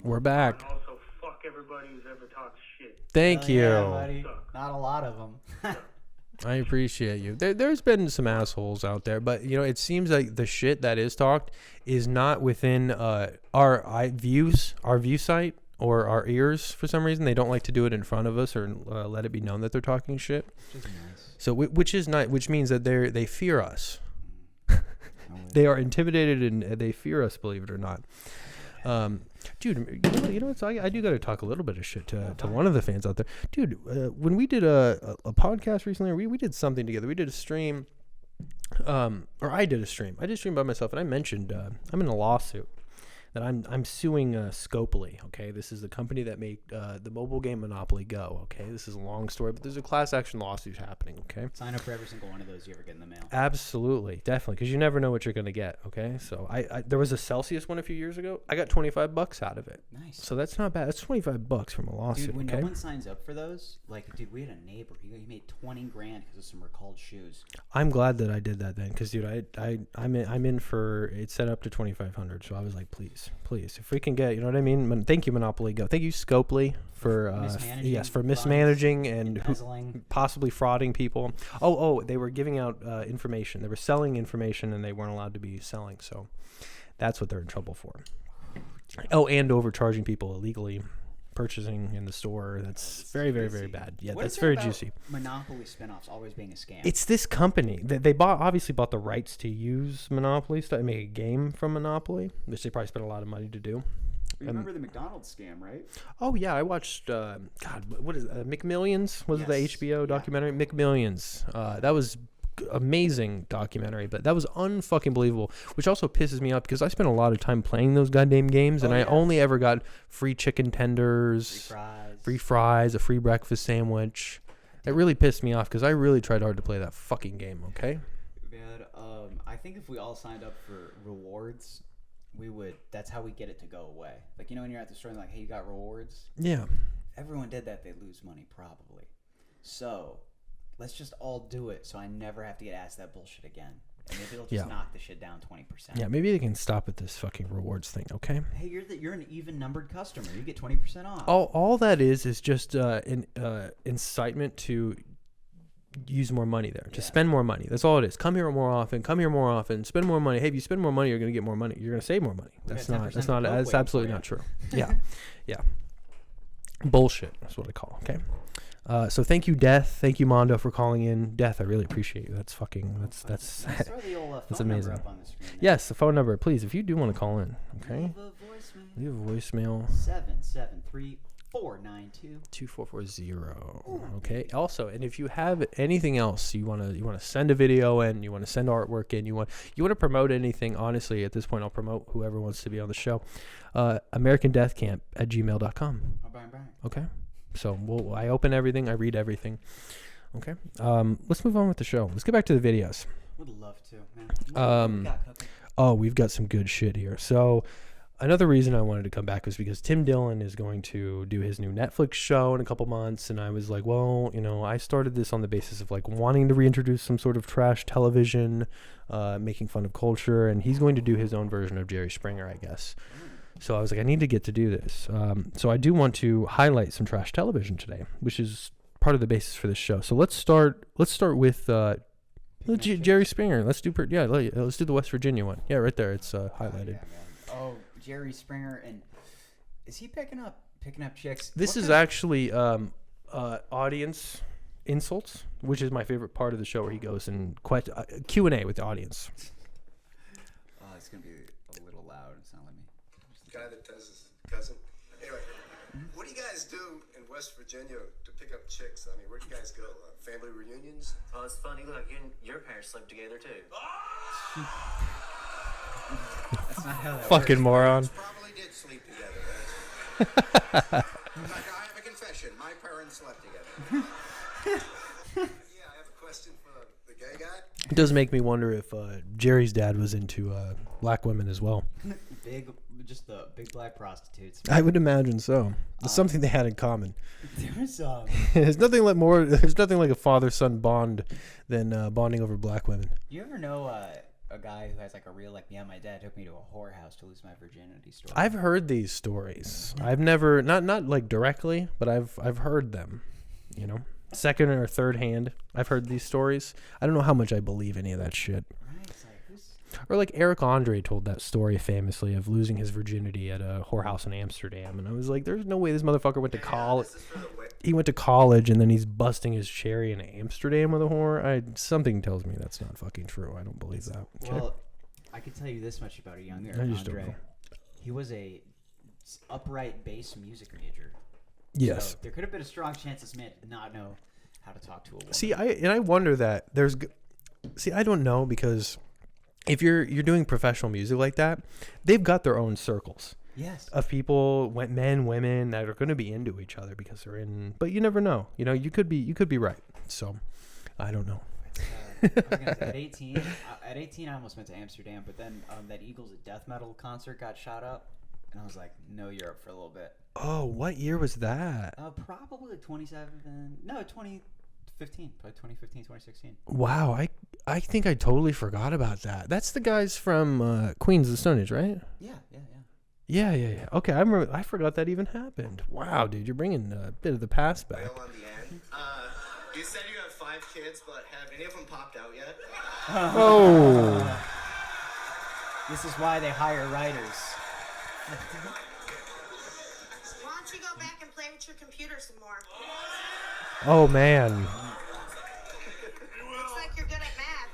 We're back. And also, fuck everybody who's ever talked shit. Thank you. Yeah, buddy. Not a lot of them. I appreciate you. There's been some assholes out there, but it seems like the shit that is talked is not within our view site or our ears for some reason. They don't like to do it in front of us or let it be known that they're talking shit. Which is nice. So which is nice, which means that they fear us. They are intimidated and they fear us, believe it or not. Dude, so I do got to talk a little bit of shit to one of the fans out there. Dude, when we did a podcast recently, or we did something together. We did a stream, or I did a stream. I did a stream by myself, and I mentioned I'm in a lawsuit. that I'm suing Scopely. Okay, this is the company that made the mobile game Monopoly Go. Okay, this is a long story, but there's a class action lawsuit happening. Okay, Sign up for every single one of those you ever get in the mail. absolutely, definitely, because you never know what you're gonna get. Okay, so I there was a Celsius one a few years ago. I got $25 out of it. Nice. So that's not bad. That's $25 from a lawsuit. Dude, when okay. no one signs up for those, like, dude, we had a neighbor. He made 20 grand because of some recalled shoes. I'm glad that I did that then, because dude, I'm in for it's set up to 2,500. So I was like, please, if we can get, you know what I mean. Thank you, Monopoly Go. Thank you, Scopely, for mismanaging and possibly frauding people. Oh, they were giving out information. They were selling information, and they weren't allowed to be selling. So that's what they're in trouble for. Oh, and overcharging people illegally. Purchasing in the store. That's very, very, very bad. Yeah, What that's is it very about juicy. Monopoly spinoffs always being a scam. It's this company that they obviously bought the rights to use Monopoly stuff and make a game from Monopoly, which they probably spent a lot of money to do. You remember the McDonald's scam, right? Oh yeah, I watched. What is McMillions? Was it the HBO documentary? McMillions. That was amazing documentary, but that was unfucking believable, which also pisses me off because I spent a lot of time playing those goddamn games, and I only ever got free chicken tenders, free fries, a free breakfast sandwich. It really pissed me off because I really tried hard to play that fucking game. Okay, Man, I think if we all signed up for rewards, we would. That's how we get it to go away. Like, you know, when you're at the store and like, hey, you got rewards? Yeah. If everyone did that, they'd lose money probably. So let's just all do it, so I never have to get asked that bullshit again. And maybe it'll just knock the shit down 20%. Yeah, maybe they can stop at this fucking rewards thing. Okay. Hey, you're an even numbered customer. You get 20% off. All that is just an incitement to use more money there, to spend more money. That's all it is. Come here more often. Spend more money. Hey, if you spend more money, you're gonna get more money. You're gonna save more money. That's absolutely not true. Yeah. Bullshit. That's what I call. Okay. So thank you, Death. Thank you, Mondo, for calling in. Death, I really appreciate you. That's that's amazing. Yes, the phone number, please. If you do want to call in, okay. Leave a voicemail. 773-492-2440. Okay. Also, and if you have anything else you want to send a video in, you want to send artwork in, you want to promote anything. Honestly, at this point, I'll promote whoever wants to be on the show. Americandeathcamp@gmail.com. Okay. So I open everything. I read everything. Okay. Let's move on with the show. Let's get back to the videos. Would love to, man. We've got some good shit here. So another reason I wanted to come back was because Tim Dillon is going to do his new Netflix show in a couple months. And I was like, well, you know, I started this on the basis of like wanting to reintroduce some sort of trash television, making fun of culture. And he's going to do his own version of Jerry Springer, I guess. So I was like, I need to get to do this. So I do want to highlight some trash television today, which is part of the basis for this show. So let's start with Jerry Springer. Let's do the West Virginia one. Yeah, right there. It's highlighted. Oh, Jerry Springer, and is he picking up chicks? This is actually audience insults, which is my favorite part of the show, where he goes and Q&A with the audience. It's gonna be a little loud. It's not like me. Guy that does his cousin. Anyway, what do you guys do in West Virginia to pick up chicks? I mean, where do you guys go? Family reunions? Oh, it's funny. Look, you and your parents slept together too. That's not how that fucking works. moron. Probably did sleep together. In fact, I have a confession. My parents slept together. Yeah, I have a question for the gay guy. It does make me wonder if Jerry's dad was into black women as well. Just the big black prostitutes. I would imagine so. It's something they had in common. There's There's nothing like a father-son bond than bonding over black women. You ever know a guy who has like a real like, yeah, my dad took me to a whorehouse to lose my virginity story? I've heard these stories. I've never not like directly, but I've heard them. You know, second or third hand. I've heard these stories. I don't know how much I believe any of that shit. Or like Eric Andre told that story famously of losing his virginity at a whorehouse in Amsterdam. And I was like, there's no way this motherfucker went to college. He went to college and then he's busting his cherry in Amsterdam with a whore. Something tells me that's not fucking true. I don't believe that. Okay? Well, I can tell you this much about a young Eric Andre. He was a upright bass music major. Yes. So there could have been a strong chance this man did not know how to talk to a woman. See, I wonder that I don't know because if you're doing professional music like that, they've got their own circles. Yes. Of people, men, women that are going to be into each other because they're in. But you never know. You know, you could be right. So, I don't know. I was gonna say, at 18, I almost went to Amsterdam, but then that Eagles at death metal concert got shot up, and I was like, no Europe for a little bit. Oh, what year was that? Probably 2015, probably 2015, 2016. Wow, I think I totally forgot about that. That's the guys from Queens of the Stone Age, right? Yeah. Yeah. Okay, I remember. I forgot that even happened. Wow, dude, you're bringing a bit of the past back. On the end. You said you have 5 kids, but have any of them popped out yet? Oh. This is why they hire writers. Why don't you go back and play with your computer some more? Oh man. Looks like you're good at math.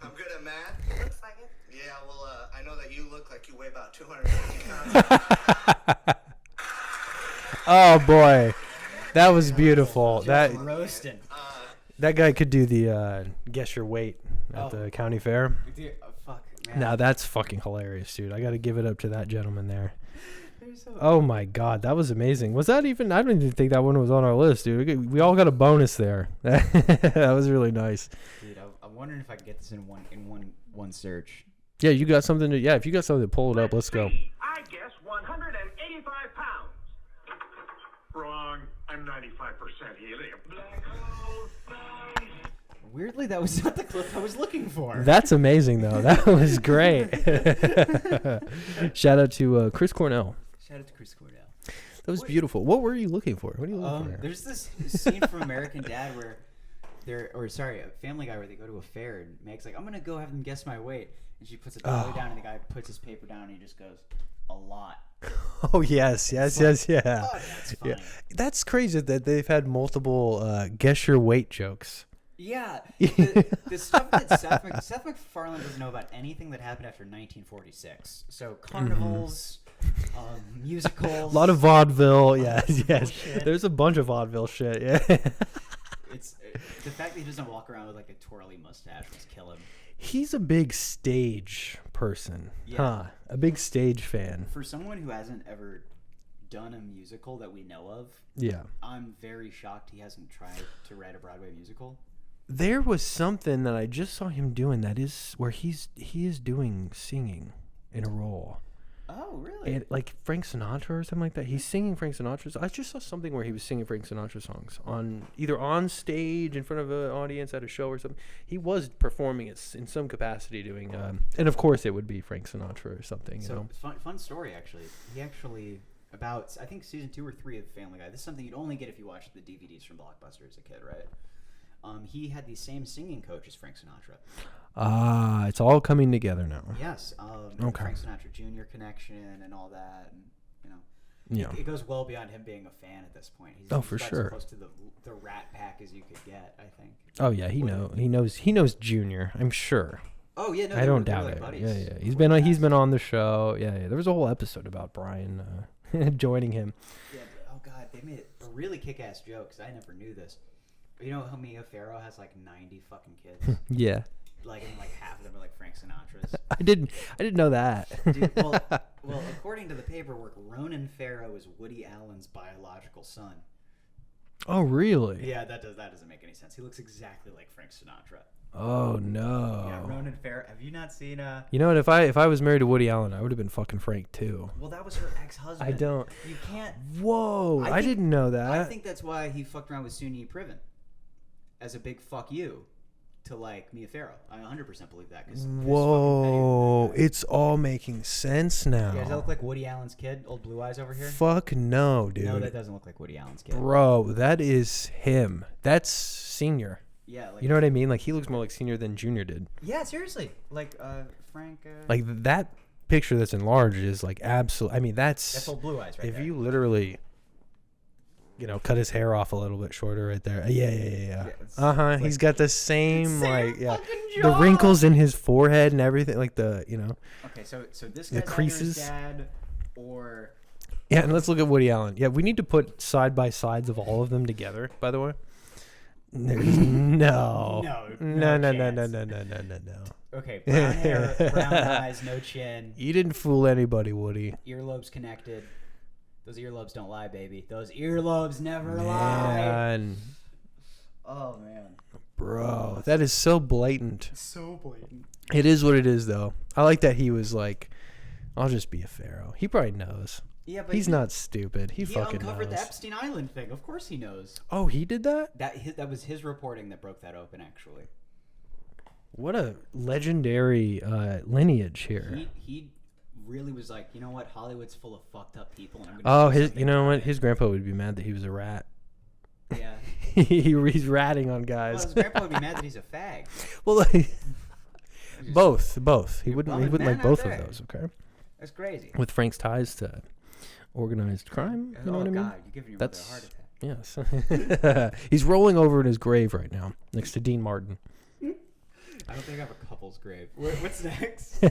I'm good at math? Looks like it. Yeah, well, I know that you look like you weigh about 250 pounds. Oh boy, that was beautiful. That roasting. That guy could do the guess your weight at the county fair. Dude, fuck, man. Now that's fucking hilarious, dude. I got to give it up to that gentleman there. Oh my god, that was amazing. Was that even? I don't even think that one was on our list, dude. We all got a bonus there. That was really nice. Dude, I'm wondering if I can get this in one search. Yeah, you got something to. Yeah, if you got something to pull it up, let's go. I guess 185 pounds. Wrong. I'm 95% helium. Black hole size. Weirdly, that was not the clip I was looking for. That's amazing, though. That was great. Shout out to Chris Cornell. Shout out to Chris Cornell. That was beautiful. What were you looking for? What are you looking for? There's this scene from American Dad where a Family Guy where they go to a fair and Meg's like, I'm gonna go have them guess my weight, and she puts a dollar down and the guy puts his paper down and he just goes, a lot. Oh yes, yeah. Oh, that's funny. Yeah, that's crazy that they've had multiple guess your weight jokes. Yeah, the stuff that Seth MacFarlane doesn't know about anything that happened after 1946. So carnivals, musicals, a lot of vaudeville. Yes. Bullshit. There's a bunch of vaudeville shit. Yeah. It's the fact that he doesn't walk around with like a twirly mustache must kill him. He's a big stage person, Yeah. A big stage fan. For someone who hasn't ever done a musical that we know of, Yeah. I'm very shocked he hasn't tried to write a Broadway musical. There was something that I just saw him doing that is where he is doing singing in a role. Oh, really? And like Frank Sinatra or something like that. He's singing Frank Sinatra's. I just saw something where he was singing Frank Sinatra songs either on stage in front of an audience at a show or something. He was performing it in some capacity doing, and of course it would be Frank Sinatra or something. So you know? fun story actually. He actually about I think season 2 or 3 of Family Guy. This is something you'd only get if you watched the DVDs from Blockbuster as a kid, right? He had the same singing coach as Frank Sinatra. It's all coming together now. Yes. Okay. Frank Sinatra Jr. connection and all that, and you know, Yeah. it goes well beyond him being a fan at this point. He's for about sure. as close to the Rat Pack as you could get, I think. Oh yeah, he knows Junior. I'm sure. Oh yeah, no, I don't they were doubt like it. buddies. Yeah. He's been on the show. Yeah. There was a whole episode about Brian joining him. Yeah. Oh god, they made a really kick-ass joke because I never knew this. You know how Mia Farrow has like 90 fucking kids? Yeah. Like, and like half of them are like Frank Sinatra's. I didn't know that. Dude, well, according to the paperwork, Ronan Farrow is Woody Allen's biological son. Oh really? Yeah, that doesn't make any sense. He looks exactly like Frank Sinatra. Oh no. Yeah, Ronan Farrow. Have you not seen You know what? If I was married to Woody Allen, I would have been fucking Frank too. Well, that was her ex-husband. I don't. You can't. Whoa! I didn't know that. I think that's why he fucked around with Soon-Yi Privin as a big fuck you to like Mia Farrow. I 100% believe that. Whoa! It's all making sense now. Yeah, does that look like Woody Allen's kid? Old Blue Eyes over here? Fuck no, dude. No, that doesn't look like Woody Allen's kid. Bro, that is him. That's Senior. Yeah, like, you know what I mean? Like he looks more like Senior than Junior did. Yeah, seriously. Like Frank. Like that picture that's enlarged is like absolute. I mean, that's Old Blue Eyes, right? If there. you literally, cut his hair off a little bit shorter right there. Yeah. He's got the same the wrinkles in his forehead and everything, like the. Okay, so this the guy's creases. either his dad or. Yeah, and let's look at Woody Allen. Yeah, we need to put side by sides of all of them together. By the way, There's no. No. Okay, brown hair, brown eyes, no chin. You didn't fool anybody, Woody. Earlobes connected. Those earlobes don't lie, baby. Those earlobes never lie. Man. Oh, man. Bro, that is so blatant. So blatant. It is what it is, though. I like that he was like, I'll just be a pharaoh. He probably knows. Yeah, but he's not stupid. He fucking uncovered knows. the Epstein Island thing. Of course he knows. Oh, he did that? That was his reporting that broke that open, actually. What a legendary lineage here. He really was like, you know what? Hollywood's full of fucked up people. And I'm oh, you know what? His grandpa would be mad that he was a rat. Yeah. He's ratting on guys. Well, his grandpa would be mad that he's a fag. Well, like, both. He wouldn't like both of those. Okay. That's crazy. With Frank's ties to organized crime, you know what I mean? God, you're giving your mother a heart Yes. attack. He's rolling over in his grave right now, next to Dean Martin. I don't think I have a couple's grave. What's next?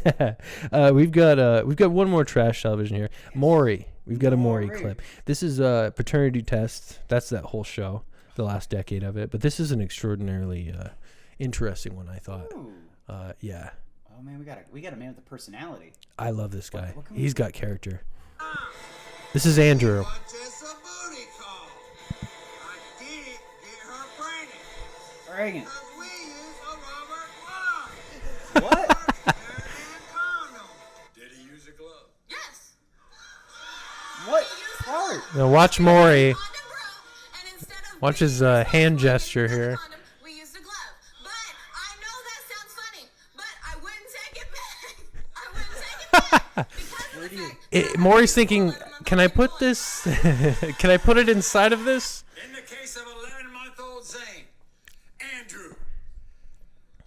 We've got one more trash television here. Maury. We've got a Maury clip. This is a paternity test. That's that whole show, the last decade of it. But this is an extraordinarily interesting one, I thought. Yeah. Oh man, we got a man with a personality. I love this guy. He's got character. This is Andrew. Reagan. What? Did he use a glove? Yes. What part? Now watch Maury. Watch his hand gesture here. We used a glove. But I know that sounds funny, but I wouldn't take it back. I wouldn't take it back. Maury's thinking, can I put this? Can I put it inside of this? In the case of 11-month-old Zane, Andrew,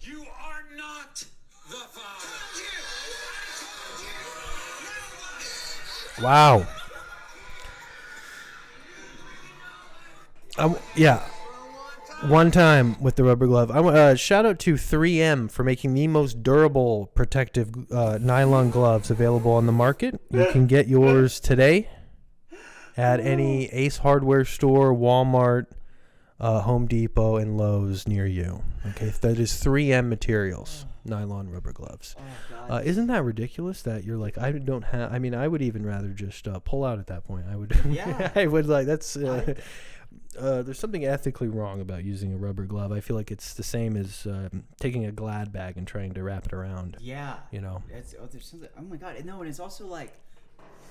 you are not the father. Wow. Yeah. One time with the rubber glove. Shout out to 3M for making the most durable protective nylon gloves available on the market. You can get yours today at any Ace Hardware store, Walmart, Home Depot, and Lowe's near you. Okay, that is 3M materials, nylon rubber gloves. Isn't that ridiculous that you're like, I don't have, I mean, I would even rather just pull out at that point. I would, Yeah. I would like, that's, there's something ethically wrong about using a rubber glove. I feel like it's the same as taking a Glad bag and trying to wrap it around. Yeah. You know? There's something, oh my God. No, and it's also like,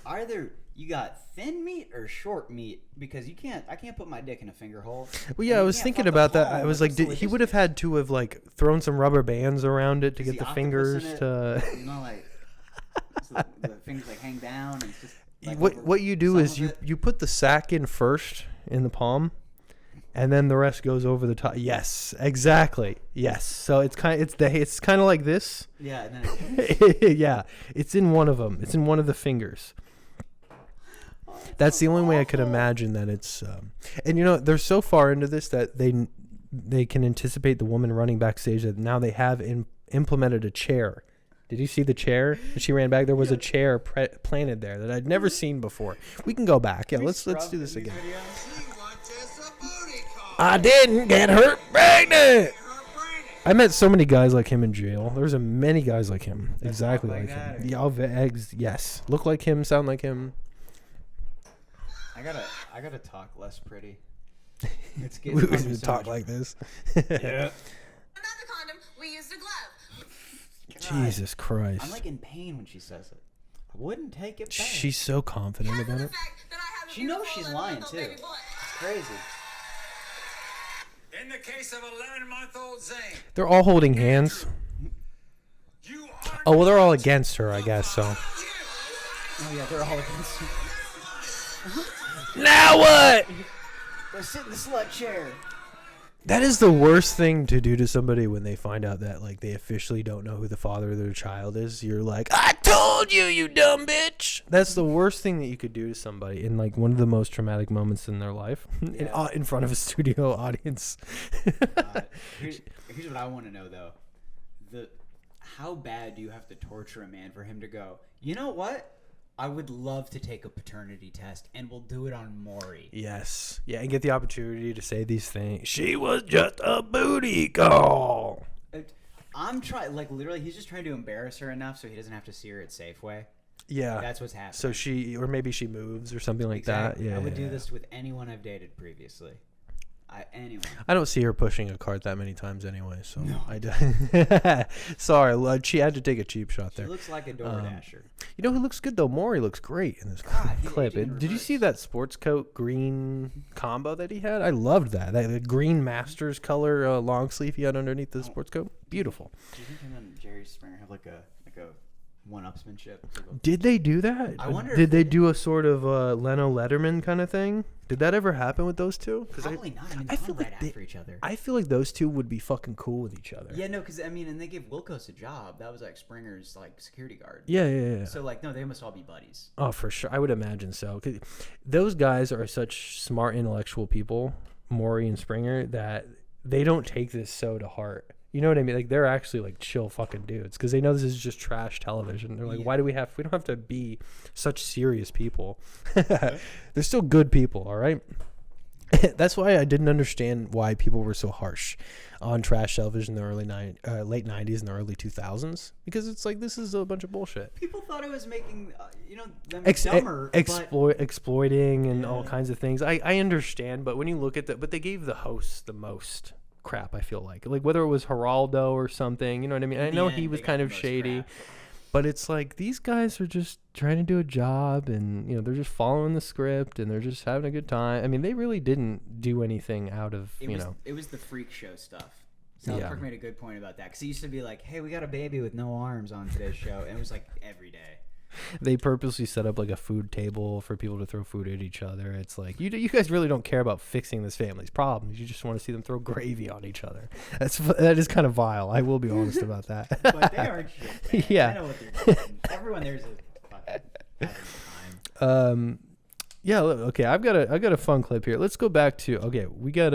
either you got thin meat or short meat, because I can't put my dick in a finger hole. Well, yeah, I was thinking about that. I was like, he would have had to have like thrown some rubber bands around it to get the fingers to. You know, like so the fingers like hang down. And it's just like what you do is you put the sack in first in the palm, and then the rest goes over the top. Yes, exactly. Yes. So it's kind of like this. Yeah. And then yeah, it's in one of them. It's in one of the fingers. That's the only way I could imagine that it's. And you know, they're so far into this that they can anticipate the woman running backstage that now they have implemented a chair. Did you see the chair? She ran back. There was a chair planted there that I'd never seen before. We can go back. Yeah, let's do this again. I didn't get hurt pregnant. I met so many guys like him in jail. There's many guys like him, exactly like him. Yes, look like him, sound like him. I gotta talk less pretty. It's We getting talk like this. Yeah. Another condom. We used a glove. Jesus Christ. I'm like in pain when she says it. I wouldn't take it back. She's so confident about it. She knows she's lying too. It's crazy. In the case of 11-month-old Zane, They're all holding hands. Oh, well, they're all against her, I guess, so. Oh yeah, they're all against her. Now what? Go sit in the slut chair. That is the worst thing to do to somebody when they find out that like they officially don't know who the father of their child is. You're like, I told you, you dumb bitch. That's the worst thing that you could do to somebody in like one of the most traumatic moments in their life, in front of a studio audience. Here's what I want to know though: how bad do you have to torture a man for him to go? You know what? I would love to take a paternity test, and we'll do it on Maury. Yes. Yeah, and get the opportunity to say these things. She was just a booty call. I'm trying, like, literally, he's just trying to embarrass her enough so he doesn't have to see her at Safeway. Yeah. That's what's happening. So or maybe she moves or something like that. Yeah. I would do this with anyone I've dated previously. Anyone. I don't see her pushing a cart that many times anyway, so No. I do. Sorry, she had to take a cheap shot there. She looks like a DoorDasher. You know who looks good though? Maury looks great in this clip. Did you see that sports coat green combo that he had? I loved that. The green Masters color long sleeve he had underneath the sports coat. Beautiful. Do you think him and Jerry Springer have like a one-upsmanship? Did they do that? I wonder. Did they do a sort of Leno Letterman kind of thing? Did that ever happen with those two? Probably not. I mean, they feel right after each other. I feel like those two would be fucking cool with each other. Yeah, no, because I mean, and they gave Wilkos a job. That was like Springer's like security guard. Yeah. So like, no, they must all be buddies. Oh, for sure. I would imagine so. 'Cause those guys are such smart, intellectual people, Maury and Springer, that they don't take this so to heart. You know what I mean? Like, they're actually like chill fucking dudes because they know this is just trash television. They're like, why do we don't have to be such serious people. They're still good people, all right? That's why I didn't understand why people were so harsh on trash television in the late 90s and the early 2000s, because it's like, this is a bunch of bullshit. People thought it was making, them dumber. Exploiting and all kinds of things. I understand, but when you look at that, but they gave the hosts the most crap, I feel like whether it was Geraldo or something, you know what I mean? I know he was kind of shady, but it's like, these guys are just trying to do a job, and they're just following the script, and they're just having a good time. I mean, they really didn't do anything out of it was the freak show stuff. South Park made a good point about that, because it used to be like, hey, we got a baby with no arms on today's show, and it was like every day. They purposely set up like a food table for people to throw food at each other. It's like, you guys really don't care about fixing this family's problems. You just want to see them throw gravy on each other. That is kind of vile. I will be honest about that. But they aren't shit, man. Yeah. I know what they're doing. Everyone there's a fucking having a time. Yeah. Okay. I've got a fun clip here. Let's go back to. Okay. We got.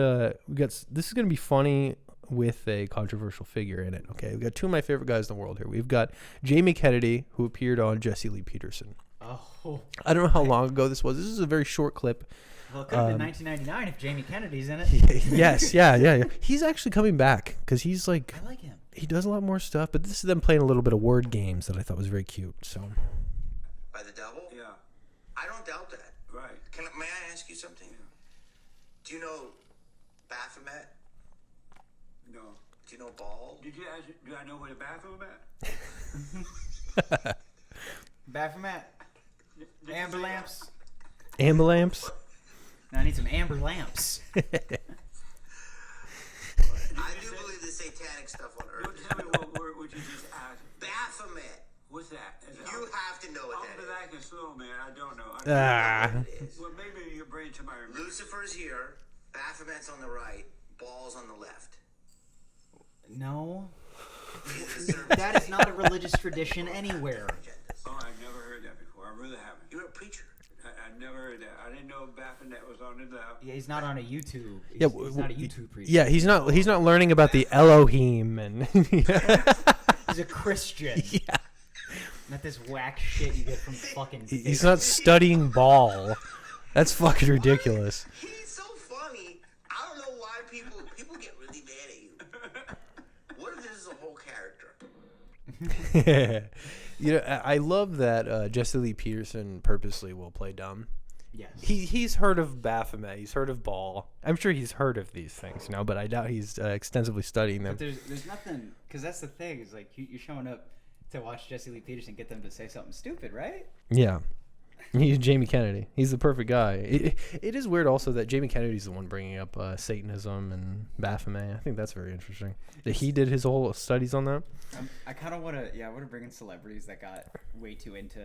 This is gonna be funny with a controversial figure in it. Okay, we've got two of my favorite guys in the world here. We've got Jamie Kennedy, who appeared on Jesse Lee Peterson. Oh, I don't know how long ago this was. This is a very short clip. Well, it could have been 1999 if Jamie Kennedy's in it. Yes, yeah. He's actually coming back because he's like, I like him. He does a lot more stuff, but this is them playing a little bit of word games that I thought was very cute. So, by the devil? Yeah. I don't doubt that. Right. May I ask you something? Yeah. Do you know Baphomet? No. Do you know Ball? Do I know where the bathroom at? Baphomet. Amber lamps. Amber lamps? No, I need some amber lamps. I do believe the satanic stuff on Earth. Tell me what word would you just ask? Baphomet. What's that? You have to know what that is. I'm acting slow, man. I don't know. Well, maybe you bring it to my remembrance. Lucifer's here. Baphomet's on the right. Ball's on the left. No. That is not a religious tradition anywhere. Oh, I've never heard that before. I really haven't. You're a preacher. I never heard that. I didn't know Baphomet was on the left. Yeah, he's not on a YouTube. He's not a YouTube preacher. Yeah, he's not learning about the Elohim and he's a Christian. Yeah. Not this whack shit you get from fucking He's not studying ball. That's fucking ridiculous. He's so funny. I don't know why people get really mad at you. What if this is a whole character? I love that Jesse Lee Peterson purposely will play dumb. Yes. He's heard of Baphomet. He's heard of Ball. I'm sure he's heard of these things, but I doubt he's extensively studying them. But there's nothing, because that's the thing, is like you're showing up to watch Jesse Lee Peterson get them to say something stupid, right? Yeah. He's Jamie Kennedy. He's the perfect guy. It is weird also that Jamie Kennedy's the one bringing up Satanism and Baphomet. I think that's very interesting. That he did his whole studies on that. I kind of want to bring in celebrities that got way too into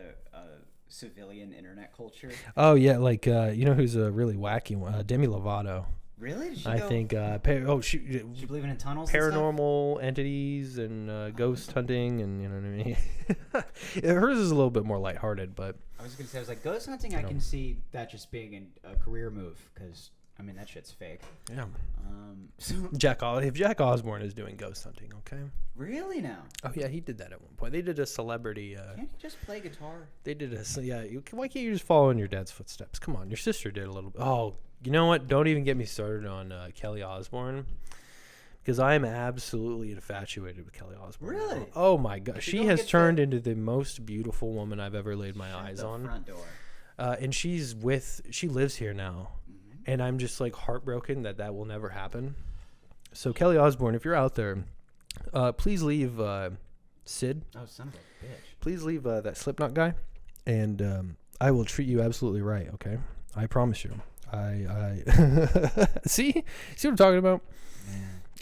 civilian internet culture. Oh yeah, like who's a really wacky one? Demi Lovato. Really? I think. She believing in tunnels, paranormal entities and ghost hunting, and you know what I mean. Hers is a little bit more lighthearted, but I was gonna say, ghost hunting. I can see that just being a career move, because I mean that shit's fake. Yeah. If Jack Osborne is doing ghost hunting, okay. Really now? Oh yeah, he did that at one point. They did a celebrity. Can't you just play guitar? They did why can't you just follow in your dad's footsteps? Come on, your sister did a little bit. Oh, you know what? Don't even get me started on Kelly Osbourne, because I am absolutely infatuated with Kelly Osbourne. Really? Oh my god, she has turned into the most beautiful woman I've ever laid my eyes on. Front door. And she lives here now, and I'm just like heartbroken that will never happen. So Kelly Osbourne, if you're out there, please leave Sid. Oh, son of a bitch. Please leave that Slipknot guy, and I will treat you absolutely right. Okay, I promise you. I see what I'm talking about.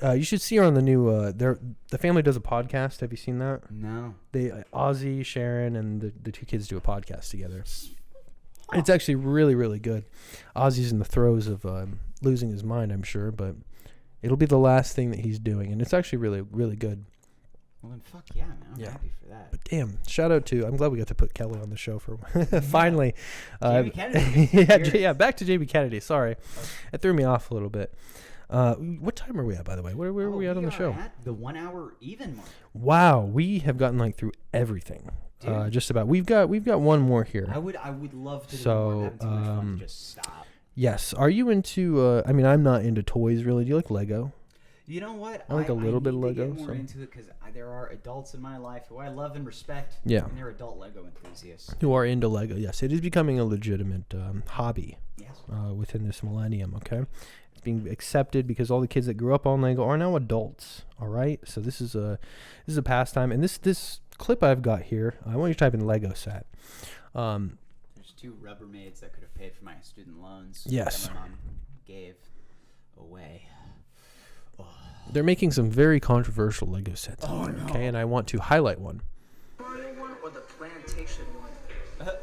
You should see her on the new. The family does a podcast. Have you seen that? No. They Ozzy, Sharon, and the two kids do a podcast together. It's actually really, really good. Ozzy's in the throes of losing his mind, I'm sure, but it'll be the last thing that he's doing, and it's actually really, really good. Well, then fuck yeah, man. I'm happy for that. But damn, shout out to, I'm glad we got to put Kelly on the show for finally. JB Kennedy. Yeah, back to JB Kennedy. Sorry. It threw me off a little bit. What time are we at, by the way? Where were we at on the show? At the 1 hour even mark. Wow, we have gotten through everything. Just about. We've got one more here. I would love to do more. I'm having too much fun to just stop. Yes. Are you into I mean, I'm not into toys really. Do you like Lego? You know what? I like a little bit of Lego. I need to get more into it because there are adults in my life who I love and respect. Yeah. And they're adult Lego enthusiasts. Who are into Lego. Yes. It is becoming a legitimate hobby. Yes. Within this millennium, okay? It's being accepted because all the kids that grew up on Lego are now adults, all right? So this is a pastime. And this clip I've got here, I want you to type in Lego set. There's 2 Rubbermaids that could have paid for my student loans. Yes. That my mom gave away. Oh. They're making some very controversial Lego sets. Oh, no. Okay, and I want to highlight one. One or the plantation one? Oh,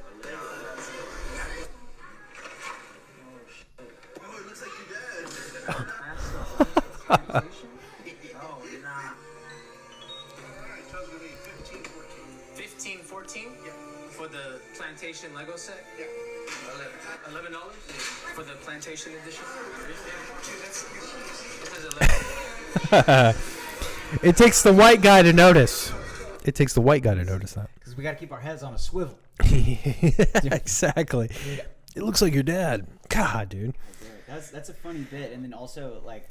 it looks like your dad. Plantation? Oh, nah. 15, 14? Yeah. For the plantation Lego set? Yeah. $11? For the plantation edition? It takes the white guy to notice. It takes the white guy to notice that. Because we got to keep our heads on a swivel. Exactly. It looks like your dad. God, dude. That's a funny bit. And then also, like,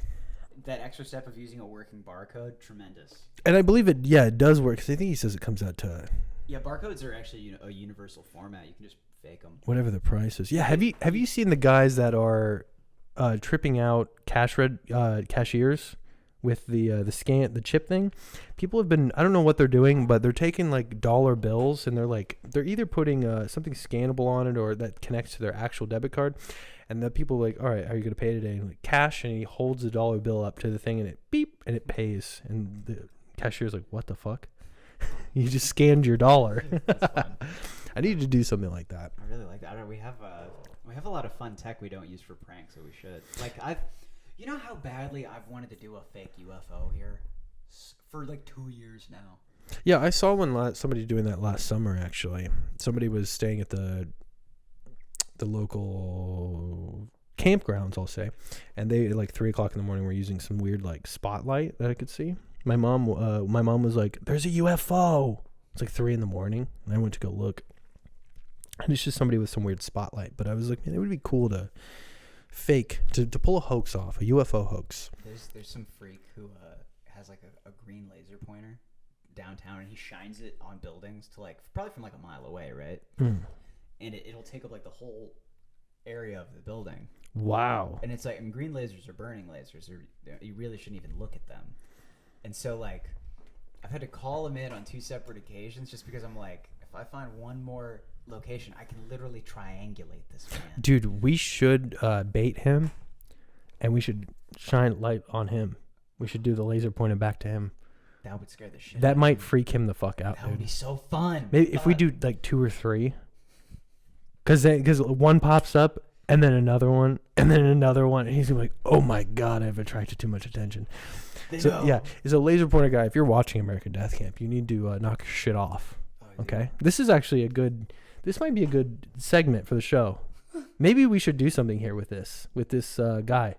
that extra step of using a working barcode, tremendous. And I believe it does work. Because I think he says it comes out to... Yeah, barcodes are actually a universal format. You can just fake them. Whatever the price is. Yeah, have you seen the guys that are tripping out cashiers with the chip thing? People have been, I don't know what they're doing, but they're taking like dollar bills and they're either putting something scannable on it or that connects to their actual debit card. And the people are like, all right, how are you going to pay today? And like, cash, and he holds the dollar bill up to the thing and it beep and it pays. And the cashier's like, what the fuck? You just scanned your dollar. That's fun. I need to do something like that. I really like that. We have a lot of fun tech we don't use for pranks, so we should. Like you know how badly I've wanted to do a fake UFO here for like 2 years now. Yeah, I saw somebody doing that last summer. Actually, somebody was staying at the local campgrounds, I'll say, and they at like 3:00 in the morning were using some weird like spotlight that I could see. My mom was like, "There's a UFO." It's like 3 a.m, and I went to go look, and it's just somebody with some weird spotlight. But I was like, man, it would be cool to fake to pull a hoax off, a UFO hoax. There's some freak who has like a green laser pointer downtown, and he shines it on buildings to like probably from like a mile away, right? And it'll take up like the whole area of the building. Wow. And it's like, and green lasers are burning lasers. You really shouldn't even look at them. And so like, I've had to call him in on 2 separate occasions just because I'm like, if I find one more location, I can literally triangulate this man. Dude, we should bait him, and we should shine light on him. We should do the laser pointed back to him. That would scare the shit out That of might me. freak him the fuck out. That would be so fun. Maybe if we do like 2 or 3, because one pops up, and then another one, and then another one, and he's gonna be like, "Oh my god, I've attracted too much attention." So yeah, he's a laser pointer guy. If you're watching American Death Camp, you need to knock your shit off. Okay, this is actually this might be a good segment for the show. Maybe we should do something here with this guy.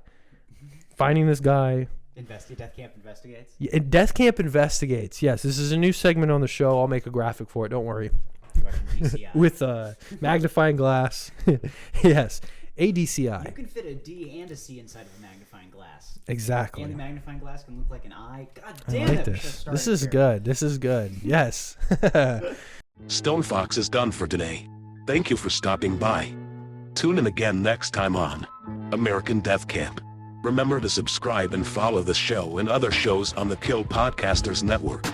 finding this guy. Deathcamp investigates. Yeah, Deathcamp investigates. Yes, this is a new segment on the show. I'll make a graphic for it. Don't worry. With magnifying glass. Yes, ADCI. You can fit a D and a C inside of a magnifying glass. Exactly. And the magnifying glass can look like an eye. God I damn like it. this. This is good. This is good. Yes. Stone Fox is done for today. Thank you for stopping by. Tune in again next time on American Death Camp. Remember to subscribe and follow the show and other shows on the Kill Podcasters Network.